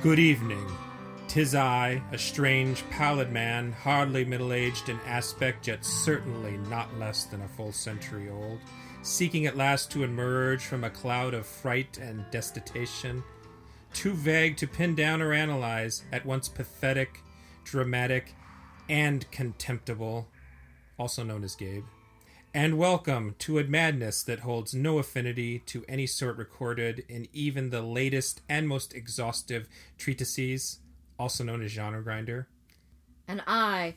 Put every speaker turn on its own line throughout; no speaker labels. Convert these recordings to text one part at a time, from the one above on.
Good evening. 'Tis I, a strange, pallid man, hardly middle-aged in aspect, yet certainly not less than a full century old, seeking at last to emerge from a cloud of fright and destitution, too vague to pin down or analyze, at once pathetic, dramatic, and contemptible, also known as Gabe. And welcome to a madness that holds no affinity to any sort recorded in even the latest and most exhaustive treatises, also known as Genre Grinder.
And I,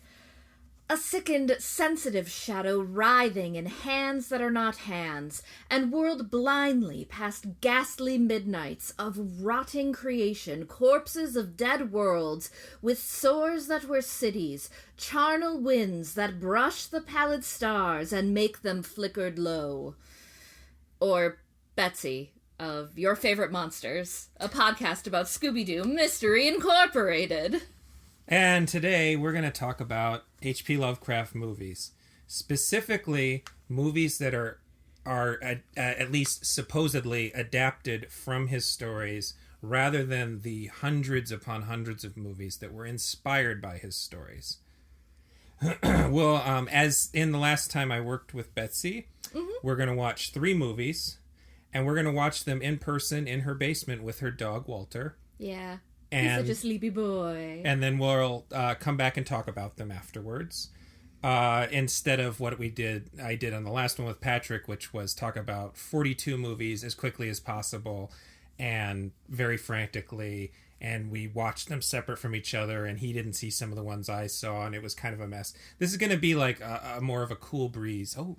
a sickened, sensitive shadow writhing in hands that are not hands, and whirled blindly past ghastly midnights of rotting creation, corpses of dead worlds, with sores that were cities, charnel winds that brush the pallid stars and make them flickered low. Or Betsy, of Your Favorite Monsters, a podcast about Scooby-Doo Mystery Incorporated.
And today we're going to talk about H.P. Lovecraft movies. Specifically, movies that are at least supposedly adapted from his stories, rather than the hundreds upon hundreds of movies that were inspired by his stories. Well, as in the last time I worked with Betsy, we're going to watch 3 movies, and we're going to watch them in person in her basement with her dog, Walter.
Yeah.
And,
he's such a sleepy boy.
And then we'll come back and talk about them afterwards. Instead of what I did on the last one with Patrick, which was talk about 42 movies as quickly as possible and very frantically. And we watched them separate from each other, and he didn't see some of the ones I saw, and it was kind of a mess. This is going to be like a more of a cool breeze. Oh,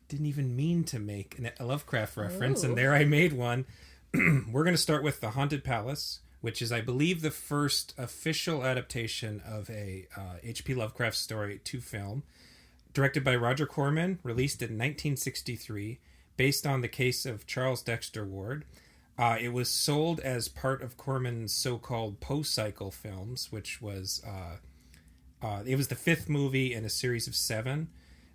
didn't even mean to make a Lovecraft reference, and there I made one. We're going to start with The Haunted Palace, which is, I believe, the first official adaptation of a H.P. Lovecraft story to film, directed by Roger Corman, released in 1963, based on the case of Charles Dexter Ward. It was sold as part of Corman's so-called Poe cycle films, which was it was the 5th movie in a series of 7.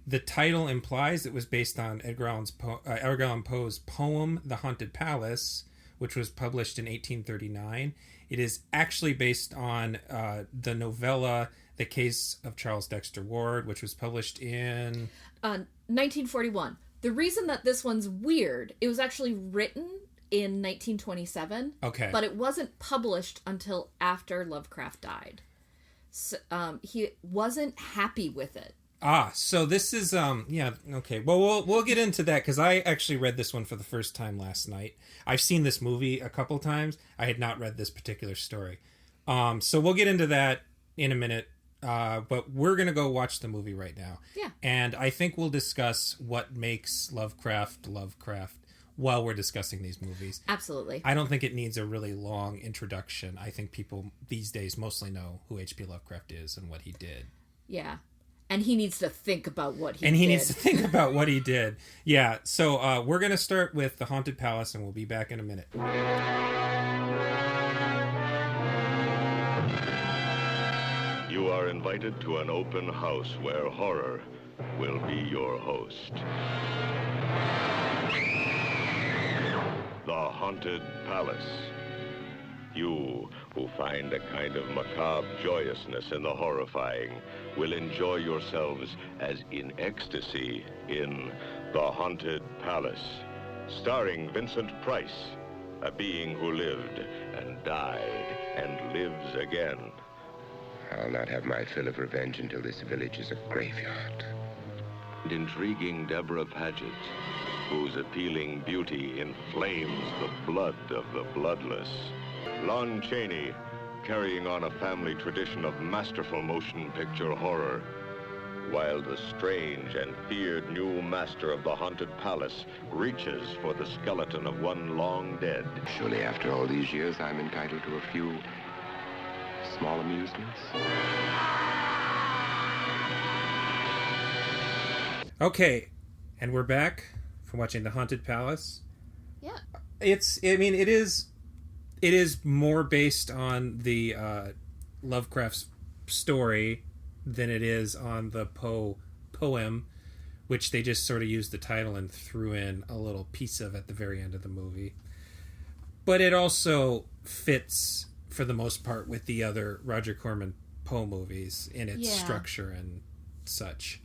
The title implies it was based on Edgar Allan Poe's poem The Haunted Palace, which was published in 1839. It is actually based on the novella The Case of Charles Dexter Ward, which was published in
1941. The reason that this one's weird, it was actually written in 1927. Okay. But it wasn't published until after Lovecraft died. So, he wasn't happy with it.
So this is, yeah, okay. Well, we'll get into that, because I actually read this one for the first time last night. I've seen this movie a couple times. I had not read this particular story. So we'll get into that in a minute, but we're going to go watch the movie right now.
Yeah.
And I think we'll discuss what makes Lovecraft while we're discussing these movies.
Absolutely.
I don't think it needs a really long introduction. I think people these days mostly know who H.P. Lovecraft is and what he did.
Yeah. And he needs to think about what he did.
And he needs to think about what he did. Yeah, so we're going to start with The Haunted Palace, and we'll be back in a minute.
You are invited to an open house where horror will be your host. The Haunted Palace. You, who find a kind of macabre joyousness in the horrifying, will enjoy yourselves as in ecstasy in The Haunted Palace, starring Vincent Price, a being who lived and died and lives again.
I'll not have my fill of revenge until this village is a graveyard.
And intriguing Deborah Paget, whose appealing beauty inflames the blood of the bloodless. Lon Chaney, carrying on a family tradition of masterful motion picture horror, while the strange and feared new master of the Haunted Palace reaches for the skeleton of one long dead.
Surely after all these years, I'm entitled to a few small amusements.
Okay, and we're back from watching The Haunted Palace.
Yeah.
It is more based on the Lovecraft's story than it is on the Poe poem, which they just sort of used the title and threw in a little piece of at the very end of the movie. But it also fits for the most part, with the other Roger Corman Poe movies in its structure and such.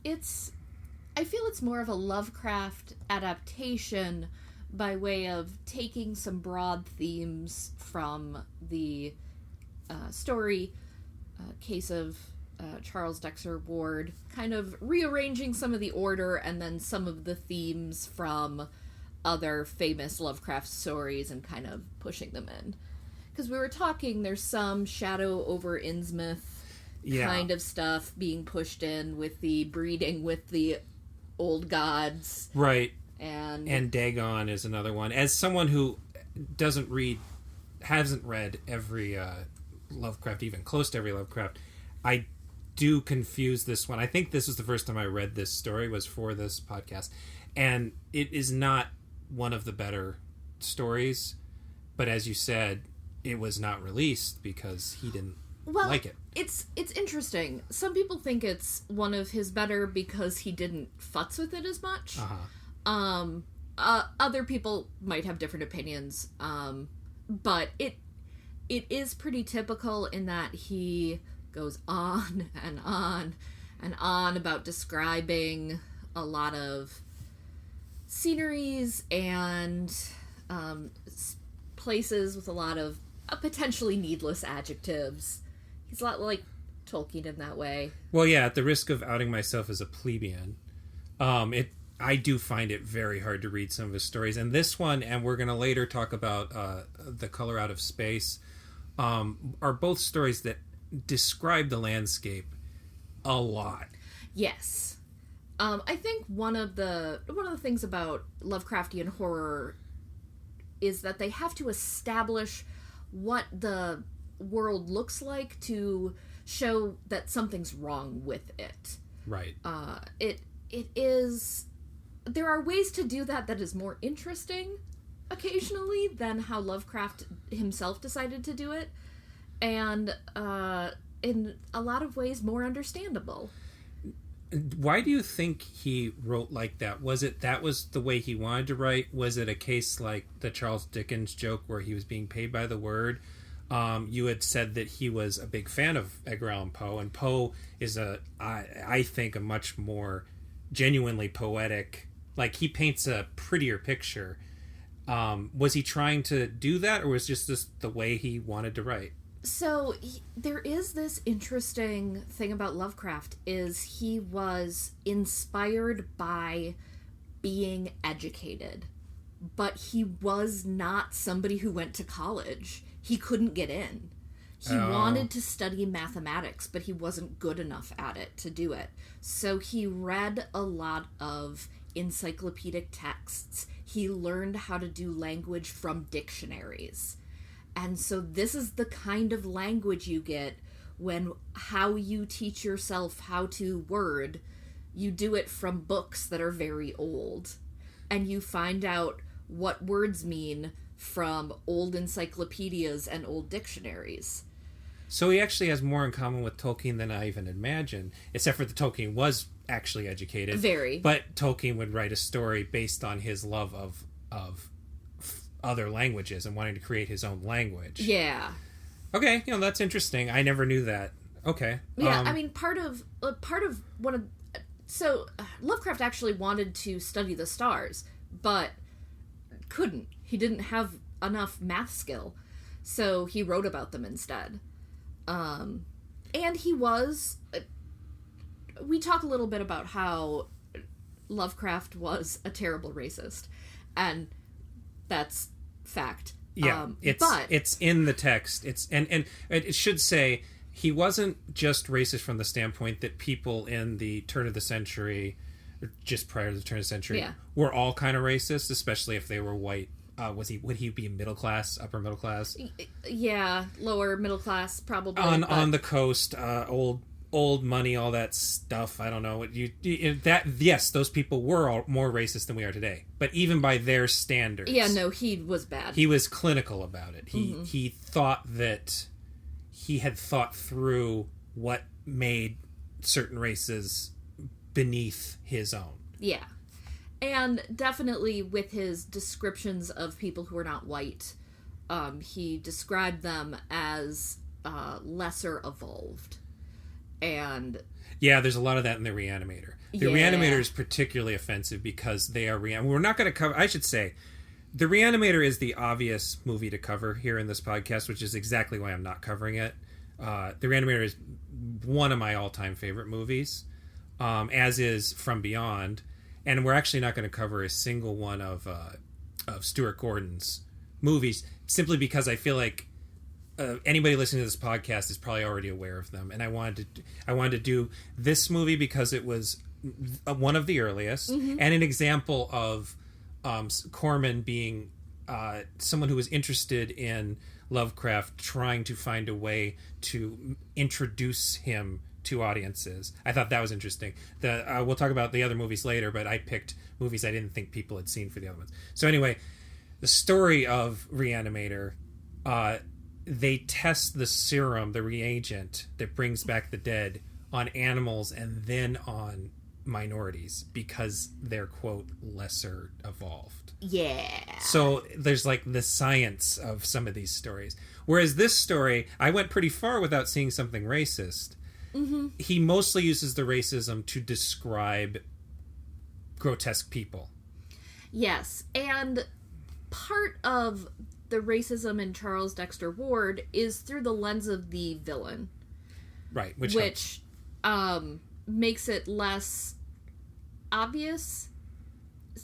I feel it's more of a Lovecraft adaptation by way of taking some broad themes from the story, Case of Charles Dexter Ward, kind of rearranging some of the order and then some of the themes from other famous Lovecraft stories and kind of pushing them in. Because we were talking, there's some Shadow over Innsmouth kind of stuff being pushed in with the breeding with the old gods.
Right.
And
Dagon is another one. As someone who hasn't read every Lovecraft, even close to every Lovecraft, I do confuse this one. I think this was the first time I read this story, was for this podcast. And it is not one of the better stories. But as you said, it was not released because he didn't like it.
It's interesting. Some people think it's one of his better because he didn't futz with it as much. Other people might have different opinions. But it is pretty typical in that he goes on and on and on about describing a lot of sceneries and places with a lot of potentially needless adjectives. He's a lot like Tolkien in that way.
Well, yeah, at the risk of outing myself as a plebeian, I do find it very hard to read some of his stories. And this one, and we're going to later talk about The Color Out of Space, are both stories that describe the landscape a lot.
Yes. I think one of the things about Lovecraftian horror is that they have to establish what the world looks like to show that something's wrong with it.
Right.
It is... There are ways to do that is more interesting occasionally than how Lovecraft himself decided to do it. And in a lot of ways more understandable.
Why do you think he wrote like that? Was it that was the way he wanted to write? Was it a case like the Charles Dickens joke where he was being paid by the word? You had said that he was a big fan of Edgar Allan Poe, and Poe is I think a much more genuinely poetic, like he paints a prettier picture. Was he trying to do that, or was just this the way he wanted to write?
So there is this interesting thing about Lovecraft is he was inspired by being educated, but he was not somebody who went to college. He couldn't get in. He wanted to study mathematics, but he wasn't good enough at it to do it. So he read a lot of encyclopedic texts. He learned how to do language from dictionaries. And so this is the kind of language you get when how you teach yourself how to word, you do it from books that are very old. And you find out what words mean from old encyclopedias and old dictionaries.
So he actually has more in common with Tolkien than I even imagined, except for that Tolkien was actually educated.
Very.
But Tolkien would write a story based on his love of other languages and wanting to create his own language.
Yeah.
Okay, that's interesting. I never knew that. Okay.
Yeah, I mean, part of one of... So, Lovecraft actually wanted to study the stars, but couldn't. He didn't have enough math skill, so he wrote about them instead. And he was... We talk a little bit about how Lovecraft was a terrible racist, and that's fact.
Yeah, it's in the text. And it should say he wasn't just racist from the standpoint that people in the turn of the century, or just prior to the turn of the century, were all kind of racist, especially if they were white. Would he be middle class, upper middle class?
Yeah, lower middle class probably.
On the coast, old money, all that stuff. I don't know. Yes, those people were all more racist than we are today. But even by their standards,
yeah, no, he was bad.
He was clinical about it. He thought that he had thought through what made certain races beneath his own.
Yeah. And definitely with his descriptions of people who are not white, he described them as lesser evolved. And
yeah, there's a lot of that in the Reanimator. The Reanimator is particularly offensive because they are we're not going to cover, I should say, the Reanimator is the obvious movie to cover here in this podcast, which is exactly why I'm not covering it. The Reanimator is one of my all-time favorite movies, as is From Beyond, and we're actually not going to cover a single one of Stuart Gordon's movies, simply because I feel like anybody listening to this podcast is probably already aware of them, and I wanted to do this movie because it was one of the earliest, and an example of Corman being someone who was interested in Lovecraft, trying to find a way to introduce him to audiences. I thought that was interesting. We'll talk about the other movies later, but I picked movies I didn't think people had seen for the other ones. So anyway, the story of Reanimator, they test the serum, the reagent that brings back the dead, on animals and then on minorities because they're, quote, lesser evolved.
Yeah.
So there's like the science of some of these stories. Whereas this story, I went pretty far without seeing something racist. Mm-hmm. He mostly uses the racism to describe grotesque people.
Yes, and part of the racism in Charles Dexter Ward is through the lens of the villain.
Right, which
makes it less obvious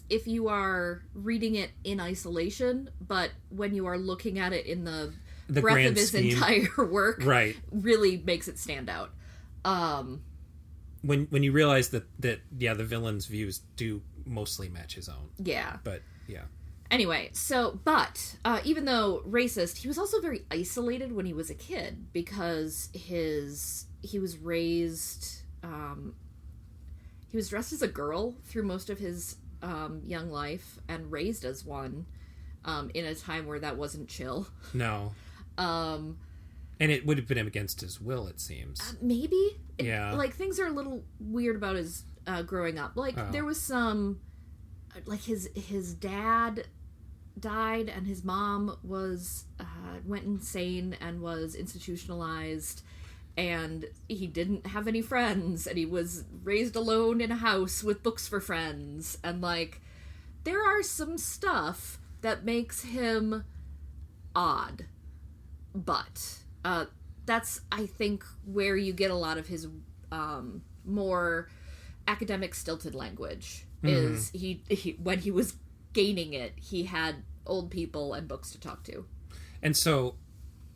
if you are reading it in isolation, but when you are looking at it in the breadth of his scheme, entire work,
right,
really makes it stand out.
When you realize that the villain's views do mostly match his own.
Yeah.
But, yeah.
Anyway, even though racist, he was also very isolated when he was a kid because he was raised, he was dressed as a girl through most of his young life and raised as one in a time where that wasn't chill.
No. And it would have been against his will, it seems.
Maybe.
Yeah.
Like, things are a little weird about his growing up. Like, there was some... Like, his dad died and his mom was went insane and was institutionalized, and he didn't have any friends, and he was raised alone in a house with books for friends, and, like, there are some stuff that makes him odd. But that's, I think, where you get a lot of his more academic stilted language. Is he when he was gaining it, he had old people and books to talk to. And
so,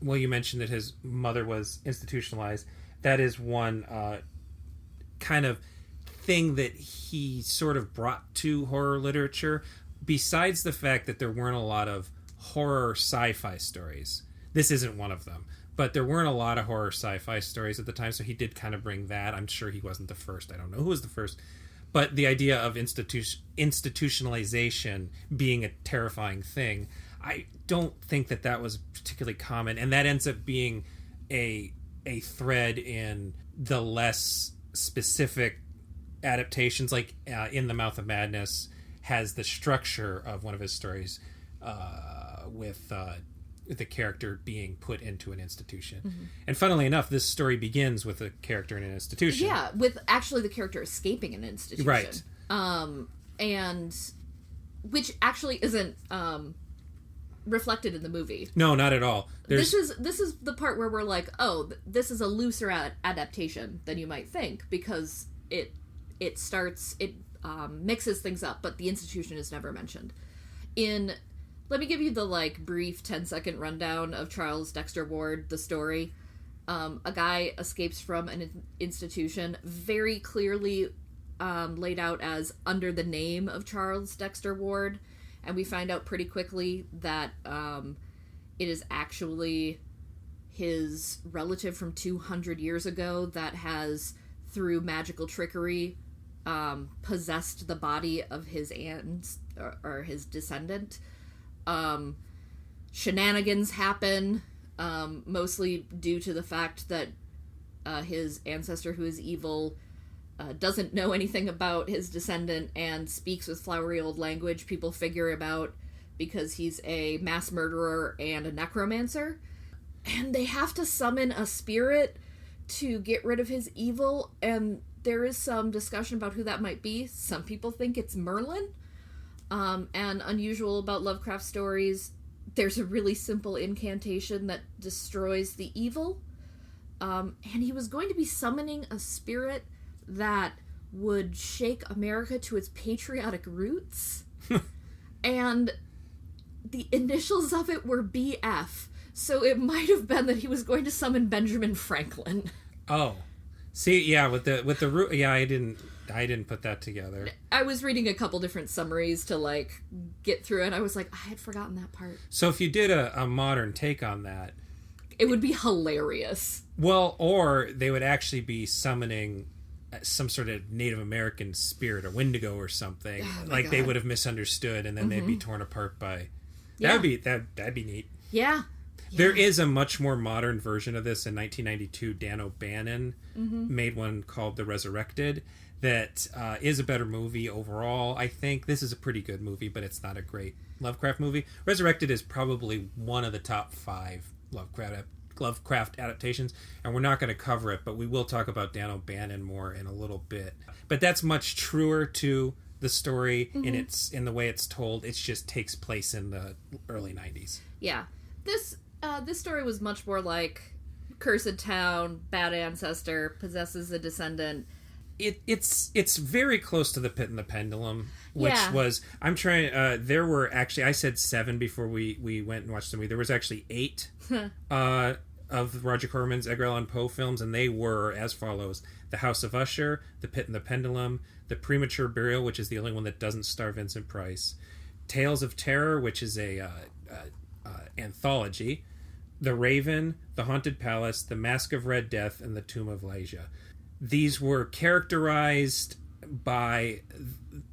well, you mentioned that his mother was institutionalized. That is one kind of thing that he sort of brought to horror literature, besides the fact that there weren't a lot of horror sci-fi stories. This isn't one of them. But there weren't a lot of horror sci-fi stories at the time, so he did kind of bring that. I'm sure he wasn't the first. I don't know who was the first. But the idea of institutionalization being a terrifying thing, I don't think that was particularly common. And that ends up being a thread in the less specific adaptations. Like In the Mouth of Madness has the structure of one of his stories with the character being put into an institution. Mm-hmm. And funnily enough, this story begins with a character in an institution.
Yeah, with actually the character escaping an institution.
Right.
And which actually isn't reflected in the movie.
No, not at all.
This is the part where we're like, oh, this is a looser adaptation than you might think, because it mixes things up, but the institution is never mentioned. Let me give you the, brief 10-second rundown of Charles Dexter Ward, the story. A guy escapes from an institution, very clearly laid out as under the name of Charles Dexter Ward, and we find out pretty quickly that it is actually his relative from 200 years ago that has, through magical trickery, possessed the body of his aunt, or his descendant. Shenanigans happen, mostly due to the fact that his ancestor, who is evil, doesn't know anything about his descendant and speaks with flowery old language. People figure about because he's a mass murderer and a necromancer. And they have to summon a spirit to get rid of his evil, and there is some discussion about who that might be. Some people think it's Merlin. And unusual about Lovecraft stories, there's a really simple incantation that destroys the evil. And he was going to be summoning a spirit that would shake America to its patriotic roots. And the initials of it were BF. So it might have been that he was going to summon Benjamin Franklin.
Oh. See, yeah, with the root, yeah, I didn't put that together.
I was reading a couple different summaries to, like, get through it. I was like, I had forgotten that part.
So if you did a modern take on that,
it would be hilarious.
Well, or they would actually be summoning some sort of Native American spirit, or Wendigo or something. Like God. They would have misunderstood, and then they'd be torn apart by. That'd be neat.
Yeah.
There is a much more modern version of this in 1992. Dan O'Bannon made one called The Resurrected that is a better movie overall. I think this is a pretty good movie, but it's not a great Lovecraft movie. Resurrected is probably one of the top 5 Lovecraft adaptations, and we're not going to cover it, but we will talk about Dan O'Bannon more in a little bit. But that's much truer to the story in the way it's told. It just takes place in the early 90s.
Yeah. This story was much more like cursed town, bad ancestor, possesses a descendant.
It's very close to The Pit and the Pendulum, which was, I'm trying, there were actually, I said 7 before we went and watched the movie. There was actually 8 of Roger Corman's Edgar Allan Poe films, and they were as follows: The House of Usher, The Pit and the Pendulum, The Premature Burial, which is the only one that doesn't star Vincent Price, Tales of Terror, which is a anthology, The Raven, The Haunted Palace, The Mask of Red Death, and The Tomb of Elijah. These were characterized by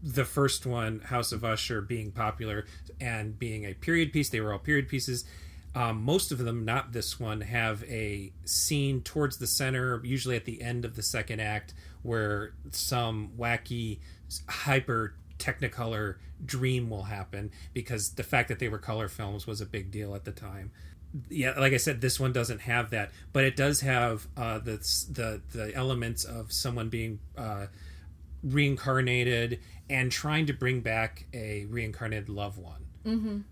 the first one, House of Usher, being popular and being a period piece. They were all period pieces. Most of them, not this one, have a scene towards the center, usually at the end of the second act, where some wacky, hyper technicolor dream will happen, because the fact that they were color films was a big deal at the time. Yeah, like I said, this one doesn't have that, but it does have the elements of someone being reincarnated and trying to bring back a reincarnated loved one.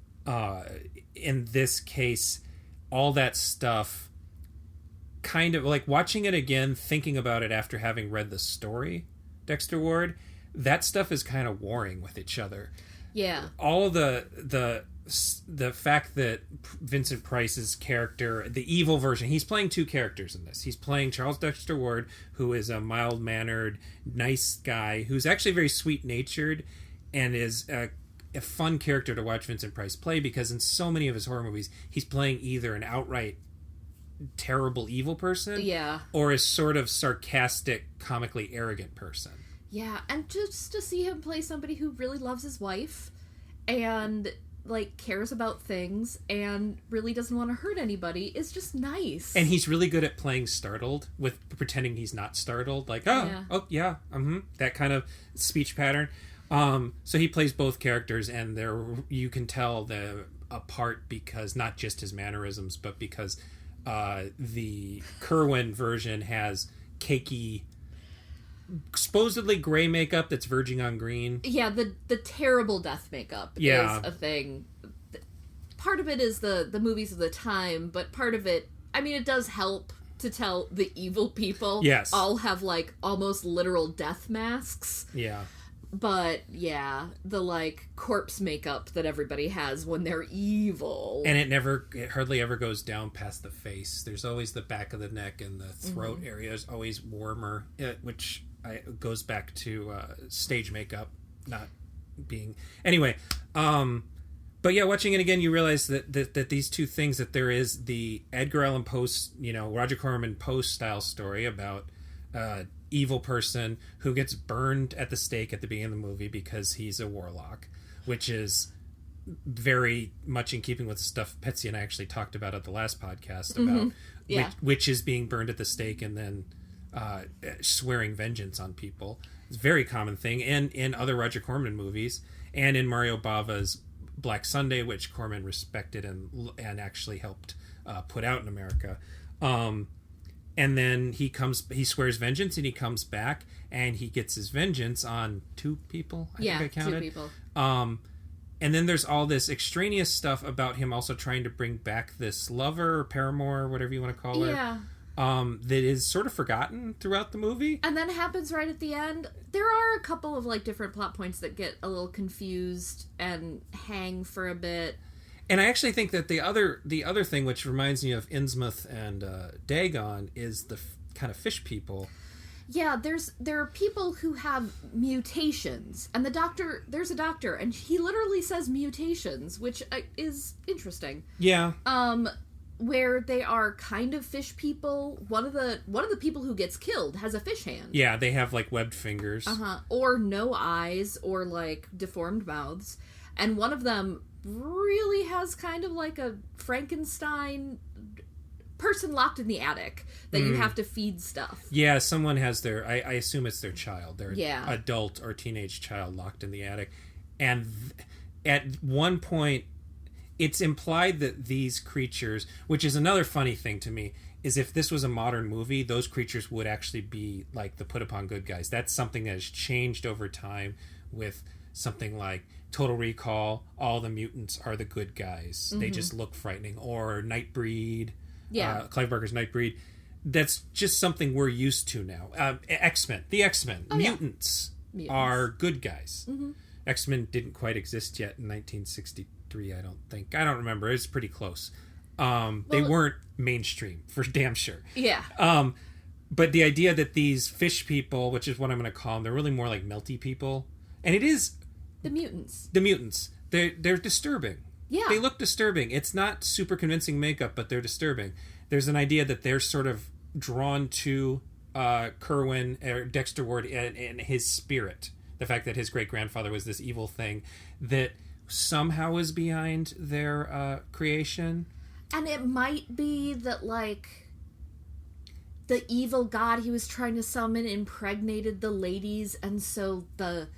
In this case, all that stuff, kind of like watching it again, thinking about it after having read the story, Dexter Ward, that stuff is kind of warring with each other.
Yeah.
All the fact that Vincent Price's character, the evil version, he's playing 2 characters in this. He's playing Charles Dexter Ward, who is a mild-mannered, nice guy, who's actually very sweet-natured, and is a fun character to watch Vincent Price play, because in so many of his horror movies, he's playing either an outright terrible evil person, or a sort of sarcastic, comically arrogant person.
Yeah, and just to see him play somebody who really loves his wife, and like cares about things, and really doesn't want to hurt anybody, is just nice.
And he's really good at playing startled, with pretending he's not startled, like that kind of speech pattern. So he plays both characters, and you can tell them apart, because not just his mannerisms, but because the Kerwin version has cakey, supposedly gray makeup that's verging on green.
Yeah, the terrible death makeup is a thing. Part of it is the movies of the time, but part of it, I mean, it does help to tell the evil people all have like almost literal death masks.
Yeah.
But yeah, the like corpse makeup that everybody has when they're evil.
And it hardly ever goes down past the face. There's always the back of the neck, and the throat area is always warmer, which goes back to stage makeup not being... Anyway, but yeah, watching it again, you realize that these 2 things, that there is the Edgar Allan Poe, Roger Corman Poe style story about evil person who gets burned at the stake at the beginning of the movie because he's a warlock, which is very much in keeping with the stuff Betsy and I actually talked about at the last podcast about witches being burned at the stake and then swearing vengeance on people. It's a very common thing, and in other Roger Corman movies, and in Mario Bava's Black Sunday, which Corman respected and actually helped put out in America. And then he swears vengeance, and he comes back, and he gets his vengeance on 2 people. I think I counted.
2 people.
And then there's all this extraneous stuff about him also trying to bring back this lover or paramour, or whatever you want to call her.
Yeah.
That is sort of forgotten throughout the movie.
And then happens right at the end. There are a couple of like different plot points that get a little confused and hang for a bit.
And I actually think that the other thing, which reminds me of Innsmouth and Dagon, is the kind of fish people.
Yeah, there are people who have mutations, and there's a doctor, and he literally says mutations, which is interesting.
Yeah.
Where they are kind of fish people. One of the people who gets killed has a fish hand.
Yeah, they have like webbed fingers.
Or no eyes, or like deformed mouths, and one of them really has kind of like a Frankenstein person locked in the attic that you have to feed stuff.
Yeah, someone has I assume it's their child, their
Yeah.
adult or teenage child locked in the attic. And at one point, it's implied that these creatures, which is another funny thing to me, is if this was a modern movie, those creatures would actually be like the put upon good guys. That's something that has changed over time with something like Total Recall. All the mutants are the good guys. They just look frightening. Or Nightbreed.
Yeah.
Clive Barker's Nightbreed. That's just something we're used to now. X-Men. The X-Men. Mutants are good guys. X-Men didn't quite exist yet in 1963, I don't think. I don't remember. It was pretty close. They weren't mainstream, for damn sure.
Yeah.
But the idea that these fish people, which is what I'm going to call them, they're really more like melty people. And it is...
The mutants.
They're disturbing.
Yeah.
They look disturbing. It's not super convincing makeup, but they're disturbing. There's an idea that they're sort of drawn to Kerwin, or Dexter Ward, and his spirit. The fact that his great-grandfather was this evil thing that somehow is behind their creation.
And it might be that, like, the evil god he was trying to summon impregnated the ladies, and so the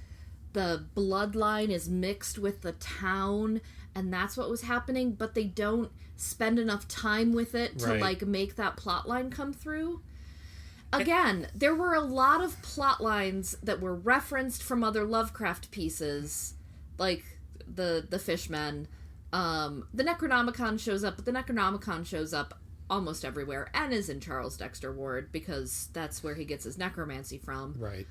bloodline is mixed with the town, and that's what was happening, but they don't spend enough time with it to, like, make that plot line come through. Again, there were a lot of plot lines that were referenced from other Lovecraft pieces, like the Fishmen. The Necronomicon shows up, but the Necronomicon shows up almost everywhere, and is in Charles Dexter Ward, because that's where he gets his necromancy from.
Right.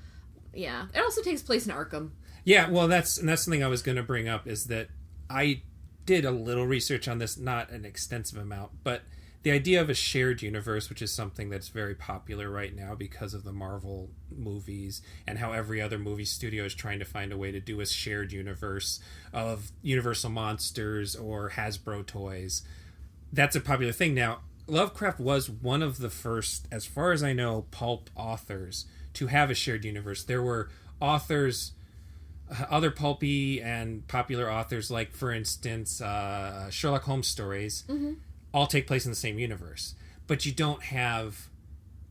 Yeah. It also takes place in Arkham.
Yeah, well, that's something I was going to bring up, is that I did a little research on this, not an extensive amount, but the idea of a shared universe, which is something that's very popular right now because of the Marvel movies and how every other movie studio is trying to find a way to do a shared universe of Universal monsters or Hasbro toys. That's a popular thing now. Lovecraft was one of the first, as far as I know, pulp authors to have a shared universe. There were authors, other pulpy and popular authors, like, for instance, Sherlock Holmes stories, all take place in the same universe. But you don't have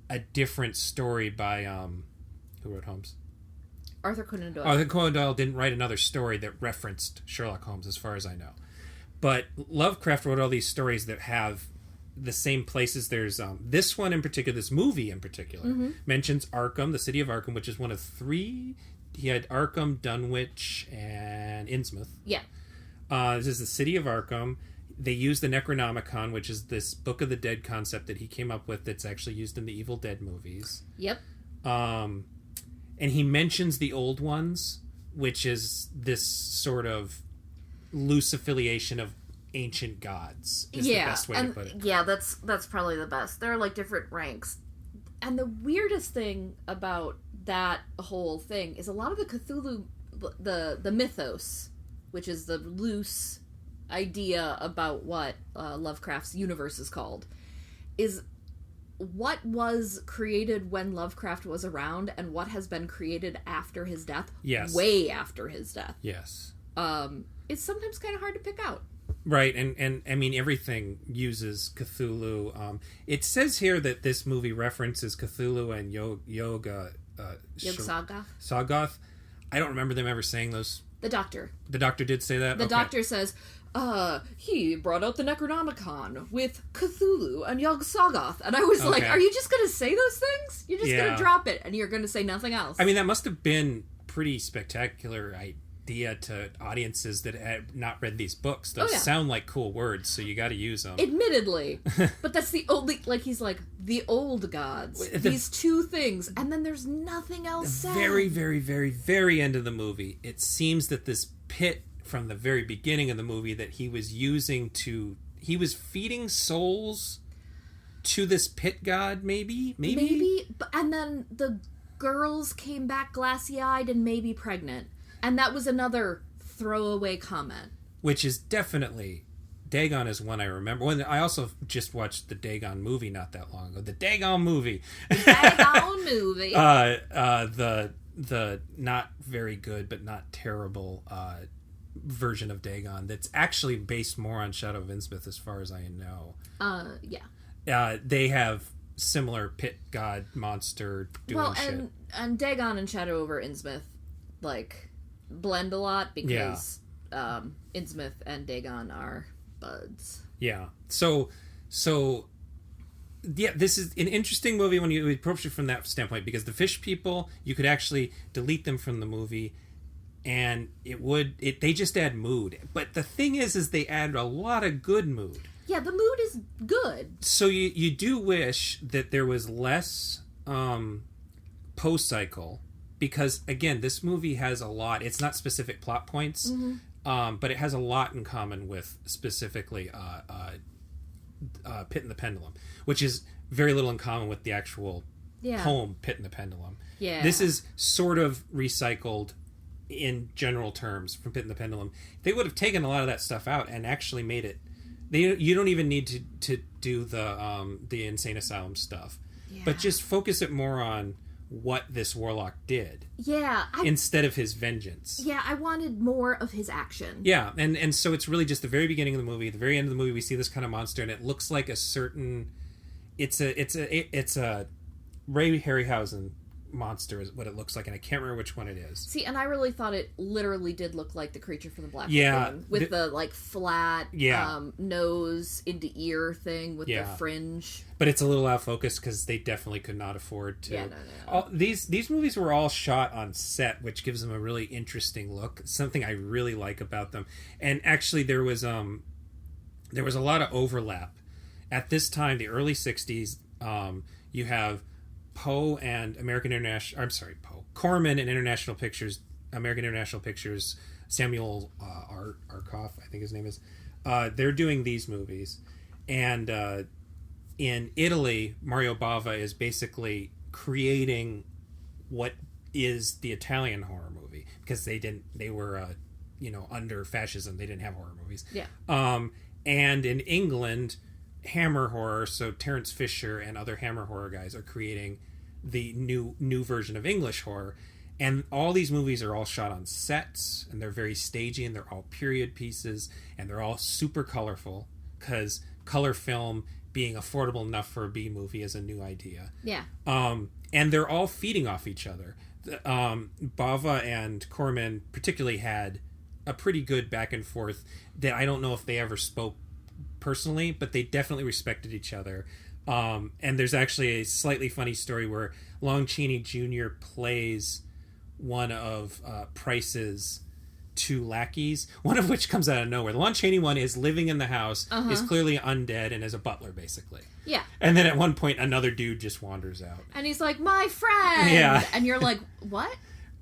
a different story by, who wrote Holmes?
Arthur Conan Doyle.
Arthur Conan Doyle didn't write another story that referenced Sherlock Holmes, as far as I know. But Lovecraft wrote all these stories that have the same places. There's this one in particular, this movie in particular, mentions Arkham, the city of Arkham, which is one of 3. He had Arkham, Dunwich, and Innsmouth.
Yeah.
This is the city of Arkham. They use the Necronomicon, which is this Book of the Dead concept that he came up with that's actually used in the Evil Dead movies.
Yep.
And he mentions the old ones, which is this sort of loose affiliation of ancient gods, is the best way to put it.
Yeah, that's probably the best. There are, like, different ranks. And the weirdest thing about that whole thing is a lot of the Cthulhu, the mythos, which is the loose idea about what Lovecraft's universe is called, is what was created when Lovecraft was around and what has been created after his death.
Yes.
Way after his death.
Yes.
It's sometimes kind of hard to pick out.
Right, and I mean, everything uses Cthulhu. It says here that this movie references Cthulhu and Yog-Sothoth. I don't remember them ever saying those
The doctor.
The doctor did say that?
The doctor says, he brought out the Necronomicon with Cthulhu and Yog-Sothoth. And I was like, are you just going to say those things? You're just going to drop it and you're going to say nothing else.
I mean, that must have been pretty spectacular idea to audiences that had not read these books. Those sound like cool words, so you got to use them.
Admittedly. But that's the only, like, he's like, the old gods. These two things. And then there's nothing else said.
Very, very, very, very end of the movie, it seems that this pit from the very beginning of the movie that he was using he was feeding souls to this pit god, maybe?
And then the girls came back glassy-eyed and maybe pregnant. And that was another throwaway comment.
Which is definitely... Dagon is one I remember. I also just watched the Dagon movie not that long ago. The Dagon movie. The not very good but not terrible version of Dagon that's actually based more on Shadow of Innsmouth as far as I know. They have similar pit god monster doing shit.
And Dagon and Shadow over Innsmouth, like, blend a lot because Innsmouth and Dagon are buds.
Yeah. So this is an interesting movie when you approach it from that standpoint, because the fish people, you could actually delete them from the movie and they just add mood. But the thing is they add a lot of good mood.
Yeah, the mood is good.
So you do wish that there was less post-cycle, because, again, this movie has a lot. It's not specific plot points, but it has a lot in common with specifically Pit and the Pendulum, which is very little in common with the actual poem Pit and the Pendulum. Yeah. This is sort of recycled in general terms from Pit and the Pendulum. They would have taken a lot of that stuff out and actually made it... You don't even need to do the Insane Asylum stuff, but just focus it more on what this warlock did. Yeah. Instead of his vengeance.
Yeah, I wanted more of his action.
Yeah, and so it's really just the very beginning of the movie. At the very end of the movie, we see this kind of monster, and it looks like a certain... It's a Ray Harryhausen monster is what it looks like, and I can't remember which one it is.
See, and I really thought it literally did look like the creature from the Black Lagoon, with the like flat nose into ear thing with the fringe.
But it's a little out of focus because they definitely could not afford to. No. These movies were all shot on set, which gives them a really interesting look. Something I really like about them. And actually, there was a lot of overlap at this time, the early '60s. You have Poe and Corman and International Pictures, American International Pictures, Samuel Arkoff, I think his name is. They're doing these movies, and in Italy, Mario Bava is basically creating what is the Italian horror movie, because they were under fascism, they didn't have horror movies. Yeah. And in England, Hammer horror, so Terence Fisher and other Hammer horror guys are creating the new version of English horror, and all these movies are all shot on sets, and they're very stagey, and they're all period pieces, and they're all super colorful, because color film being affordable enough for a B movie is a new idea. Yeah. And they're all feeding off each other. Bava and Corman particularly had a pretty good back and forth that I don't know if they ever spoke personally, but they definitely respected each other. And there's actually a slightly funny story where Lon Chaney Jr. plays one of Price's two lackeys, one of which comes out of nowhere. The Lon Chaney one is living in the house, is clearly undead, and is a butler, basically. Yeah. And then at one point, another dude just wanders out.
And he's like, my friend! Yeah. And you're like, what?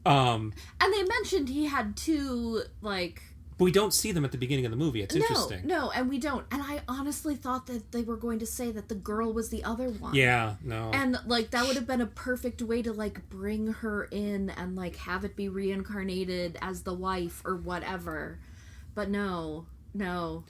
And they mentioned he had two, like...
But we don't see them at the beginning of the movie. It's interesting.
No, and we don't. And I honestly thought that they were going to say that the girl was the other one.
Yeah, no.
And, like, that would have been a perfect way to, like, bring her in and, like, have it be reincarnated as the wife or whatever. But no.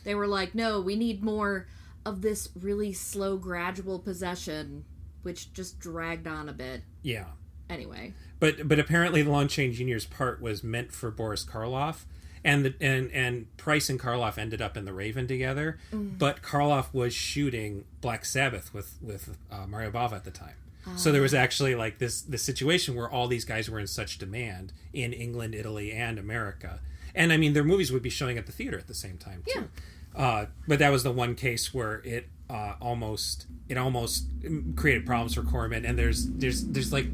They were like, no, we need more of this really slow, gradual possession, which just dragged on a bit. Yeah. Anyway.
But apparently Lon Chaney Jr.'s part was meant for Boris Karloff. And Price and Karloff ended up in The Raven together, but Karloff was shooting Black Sabbath with Mario Bava at the time. So there was actually like this situation where all these guys were in such demand in England, Italy, and America. And I mean, their movies would be showing at the theater at the same time too. But that was the one case where it almost created problems for Corman. And there's like,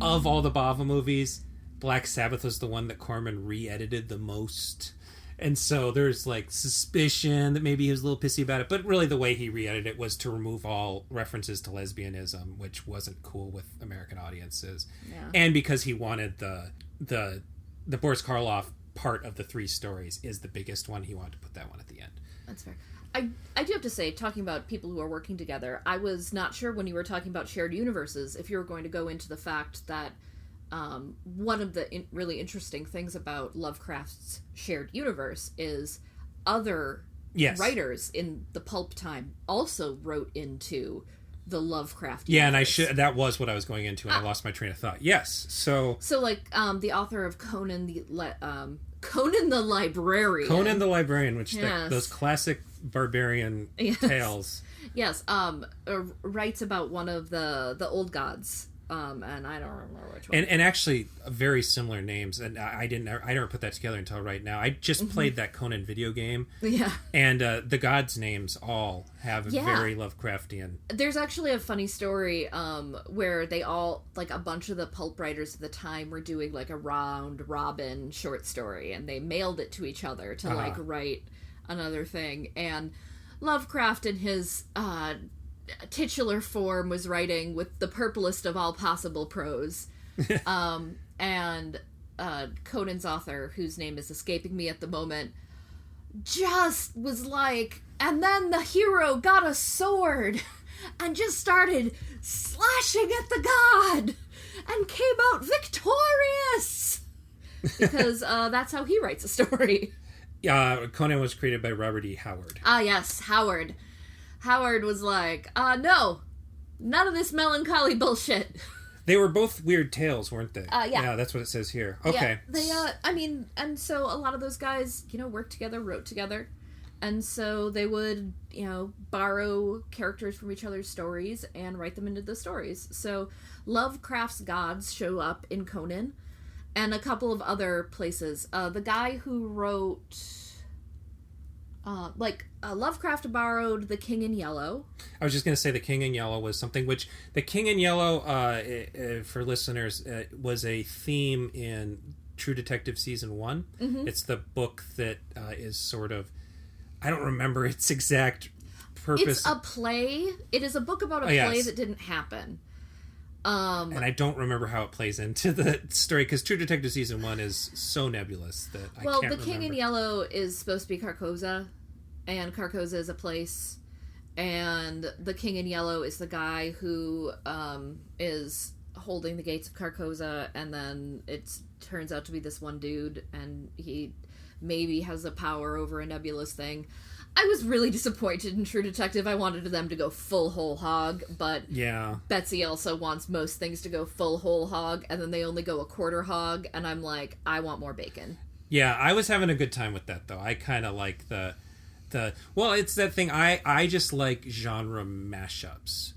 of all the Bava movies, Black Sabbath was the one that Corman re-edited the most. And so there's like suspicion that maybe he was a little pissy about it, but really the way he re-edited it was to remove all references to lesbianism, which wasn't cool with American audiences. Yeah. And because he wanted the Boris Karloff part of the 3 stories is the biggest one, he wanted to put that one at the end.
That's fair. I do have to say, talking about people who are working together, I was not sure when you were talking about shared universes if you were going to go into the fact that one of the really interesting things about Lovecraft's shared universe is other writers in the pulp time also wrote into the Lovecraft universe.
Yeah, and that was what I was going into, and I lost my train of thought. Yes, so
like the author of Conan the Librarian.
Conan the Librarian, which those classic barbarian tales.
Yes, writes about one of the old gods. And I don't remember which one.
And actually, very similar names. And I never put that together until right now. I just played that Conan video game.
Yeah.
And the gods' names all have a very Lovecraftian.
There's actually a funny story where they all, like a bunch of the pulp writers at the time were doing like a round robin short story. And they mailed it to each other to like write another thing. And Lovecraft in his titular form was writing with the purplest of all possible prose. And Conan's author, whose name is escaping me at the moment, just was like, and then the hero got a sword and just started slashing at the god and came out victorious. Because that's how he writes a story.
Conan was created by Robert E. Howard.
Ah, yes, Howard. Howard was like, no, none of this melancholy bullshit.
They were both weird tales, weren't they?
Yeah.
Yeah, that's what it says here. Okay.
Yeah, and so a lot of those guys, worked together, wrote together. And so they would, borrow characters from each other's stories and write them into the stories. So Lovecraft's gods show up in Conan and a couple of other places. The guy who wrote... Lovecraft borrowed The King in Yellow.
I was just going to say The King in Yellow was something which... The King in Yellow, for listeners, was a theme in True Detective Season 1. Mm-hmm. It's the book that is sort of... I don't remember its exact purpose.
It's a play. It is a book about a play that didn't happen.
And I don't remember how it plays into the story, because True Detective Season 1 is so nebulous that I can't remember.
Well, The King in Yellow is supposed to be Carcosa, and Carcosa is a place, and the King in Yellow is the guy who is holding the gates of Carcosa, and then it turns out to be this one dude, and he maybe has a power over a nebulous thing. I was really disappointed in True Detective. I wanted them to go full whole hog, but Betsy also wants most things to go full whole hog, and then they only go a quarter hog, and I'm like, I want more bacon.
Yeah, I was having a good time with that, though. I kind of like well, it's that thing, I just like genre mashups,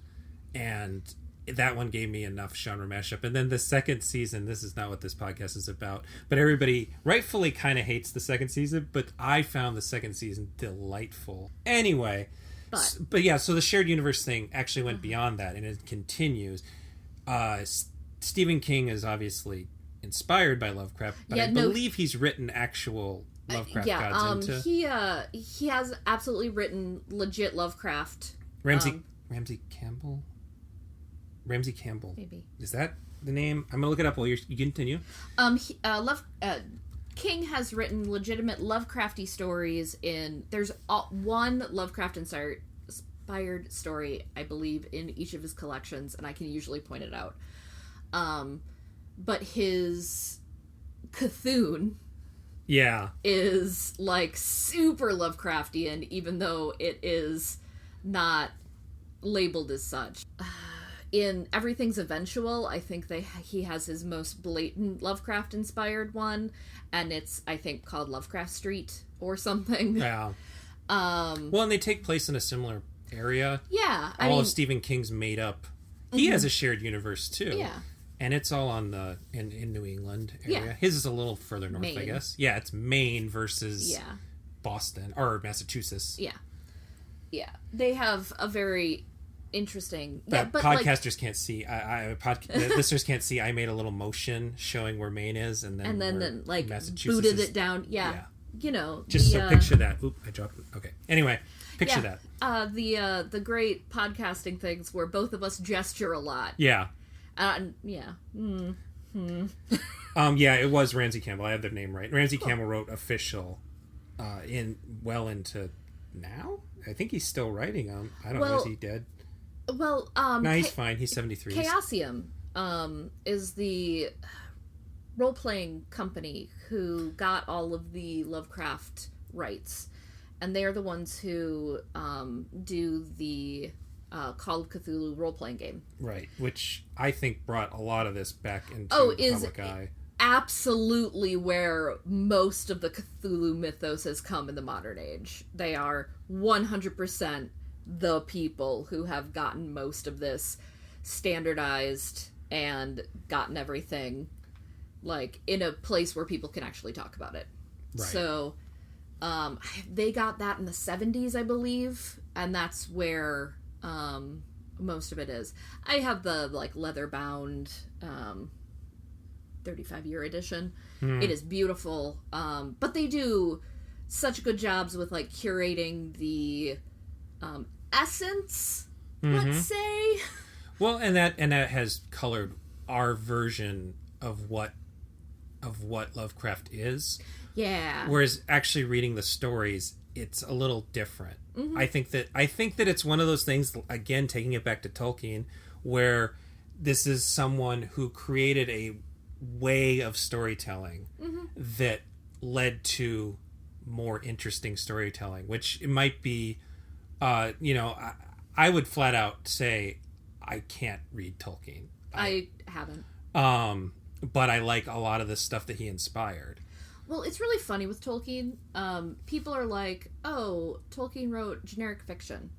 and that one gave me enough genre mashup. And then the second season, this is not what this podcast is about, but everybody rightfully kind of hates the second season, but I found the second season delightful. Anyway, but yeah, so the shared universe thing actually went beyond that, and it continues. Stephen King is obviously inspired by Lovecraft, but I believe he's written actual Lovecraft gods into...
he has absolutely written legit Lovecraft.
Ramsey Campbell? Ramsey Campbell. Maybe. Is that the name? I'm going to look it up while you continue.
King has written legitimate Lovecrafty stories there's one Lovecraft-inspired story, I believe, in each of his collections, and I can usually point it out. But his Cthulhu is, like, super Lovecraftian, even though it is not labeled as such. In Everything's Eventual, I think he has his most blatant Lovecraft-inspired one, and it's, I think, called Lovecraft Street or something.
Yeah. Well, and they take place in a similar area.
Yeah.
All of Stephen King's made up. He has a shared universe, too.
Yeah.
And it's all on in New England area.
Yeah.
His is a little further north,
Maine.
I guess. Yeah, it's Maine versus Boston or Massachusetts.
Yeah. Yeah. They have a very interesting...
But
but
podcasters can't see. The listeners can't see. I made a little motion showing where Maine is, and then
like
Massachusetts
booted it down. Yeah. You know,
just so picture that. Oop, I dropped it. Okay. Anyway, picture that.
The great podcasting things where both of us gesture a lot.
Yeah.
Yeah.
Yeah, it was Ramsey Campbell. I have their name right. Ramsey Campbell wrote official into now. I think he's still writing them. I don't know. Is he dead?
Well,
no, he's fine. He's 73.
Chaosium is the role-playing company who got all of the Lovecraft rights, and they're the ones who do the Call of Cthulhu role-playing game.
Right, which I think brought a lot of this back into the public eye.
Absolutely where most of the Cthulhu mythos has come in the modern age. They are 100% the people who have gotten most of this standardized and gotten everything like in a place where people can actually talk about it. Right. So they got that in the 70s, I believe, and that's where most of it is. I have the like leather bound 35-year edition. It is beautiful, but they do such good jobs with like curating the essence, let's say.
Well, and that has colored our version of what Lovecraft is.
Yeah.
Whereas actually reading the stories, it's a little different. I think that it's one of those things, again, taking it back to Tolkien, where this is someone who created a way of storytelling that led to more interesting storytelling, which it might be, I would flat out say I can't read Tolkien.
I haven't.
But I like a lot of the stuff that he inspired.
Well, it's really funny with Tolkien. People are like, oh, Tolkien wrote generic fiction.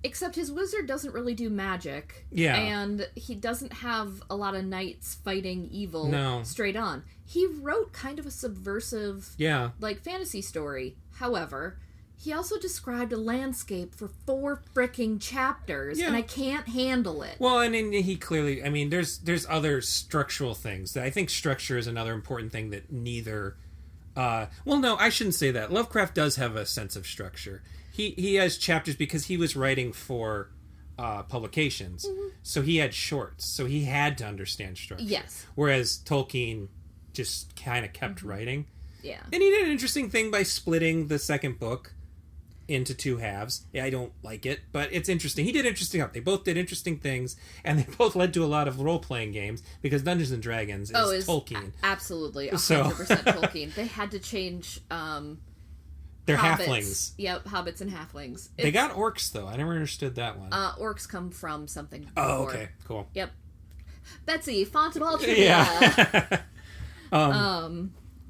Except his wizard doesn't really do magic. Yeah. And he doesn't have a lot of knights fighting evil straight on. He wrote kind of a subversive, like, fantasy story. However, he also described a landscape for 4 fricking chapters, and I can't handle it.
Well, and he clearly, I mean, there's other structural things. I think structure is another important thing that neither... well, no, I shouldn't say that. Lovecraft does have a sense of structure. He has chapters because he was writing for publications, so he had shorts, so he had to understand structure. Yes. Whereas Tolkien just kind of kept writing. Yeah. And he did an interesting thing by splitting the second book into 2 halves. Yeah, I don't like it, but it's interesting. He did interesting stuff. They both did interesting things, and they both led to a lot of role-playing games, because Dungeons & Dragons is Tolkien.
Absolutely, 100% Tolkien. They had to change...
they're halflings.
Yep, hobbits and halflings.
They got orcs, though. I never understood that one.
Orcs come from something before.
Oh, okay, cool.
Yep. Betsy, font of all trivia.
Yeah.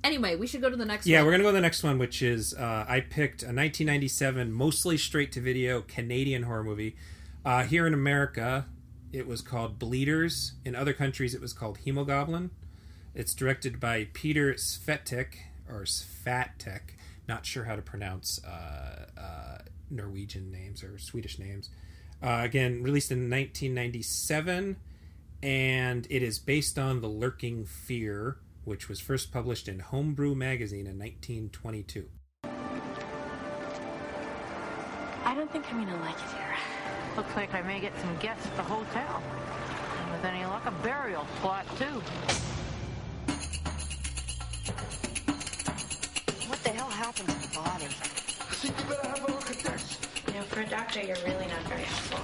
Anyway, we should go to the next one.
Yeah, we're going to go to the next one, which is, I picked a 1997, mostly straight-to-video Canadian horror movie. Here in America, it was called Bleeders. In other countries, it was called Hemoglobin. It's directed by Peter Svatek, or Svatek. Not sure how to pronounce Norwegian names or Swedish names. Again, released in 1997, and it is based on The Lurking Fear, which was first published in Homebrew magazine in 1922.
I don't think I'm gonna like it here. Looks like I may get some guests at the hotel. And with any luck, a burial plot, too. What the hell happened to the body?
I think you better have a look at this.
You know, for a doctor, you're really not very helpful.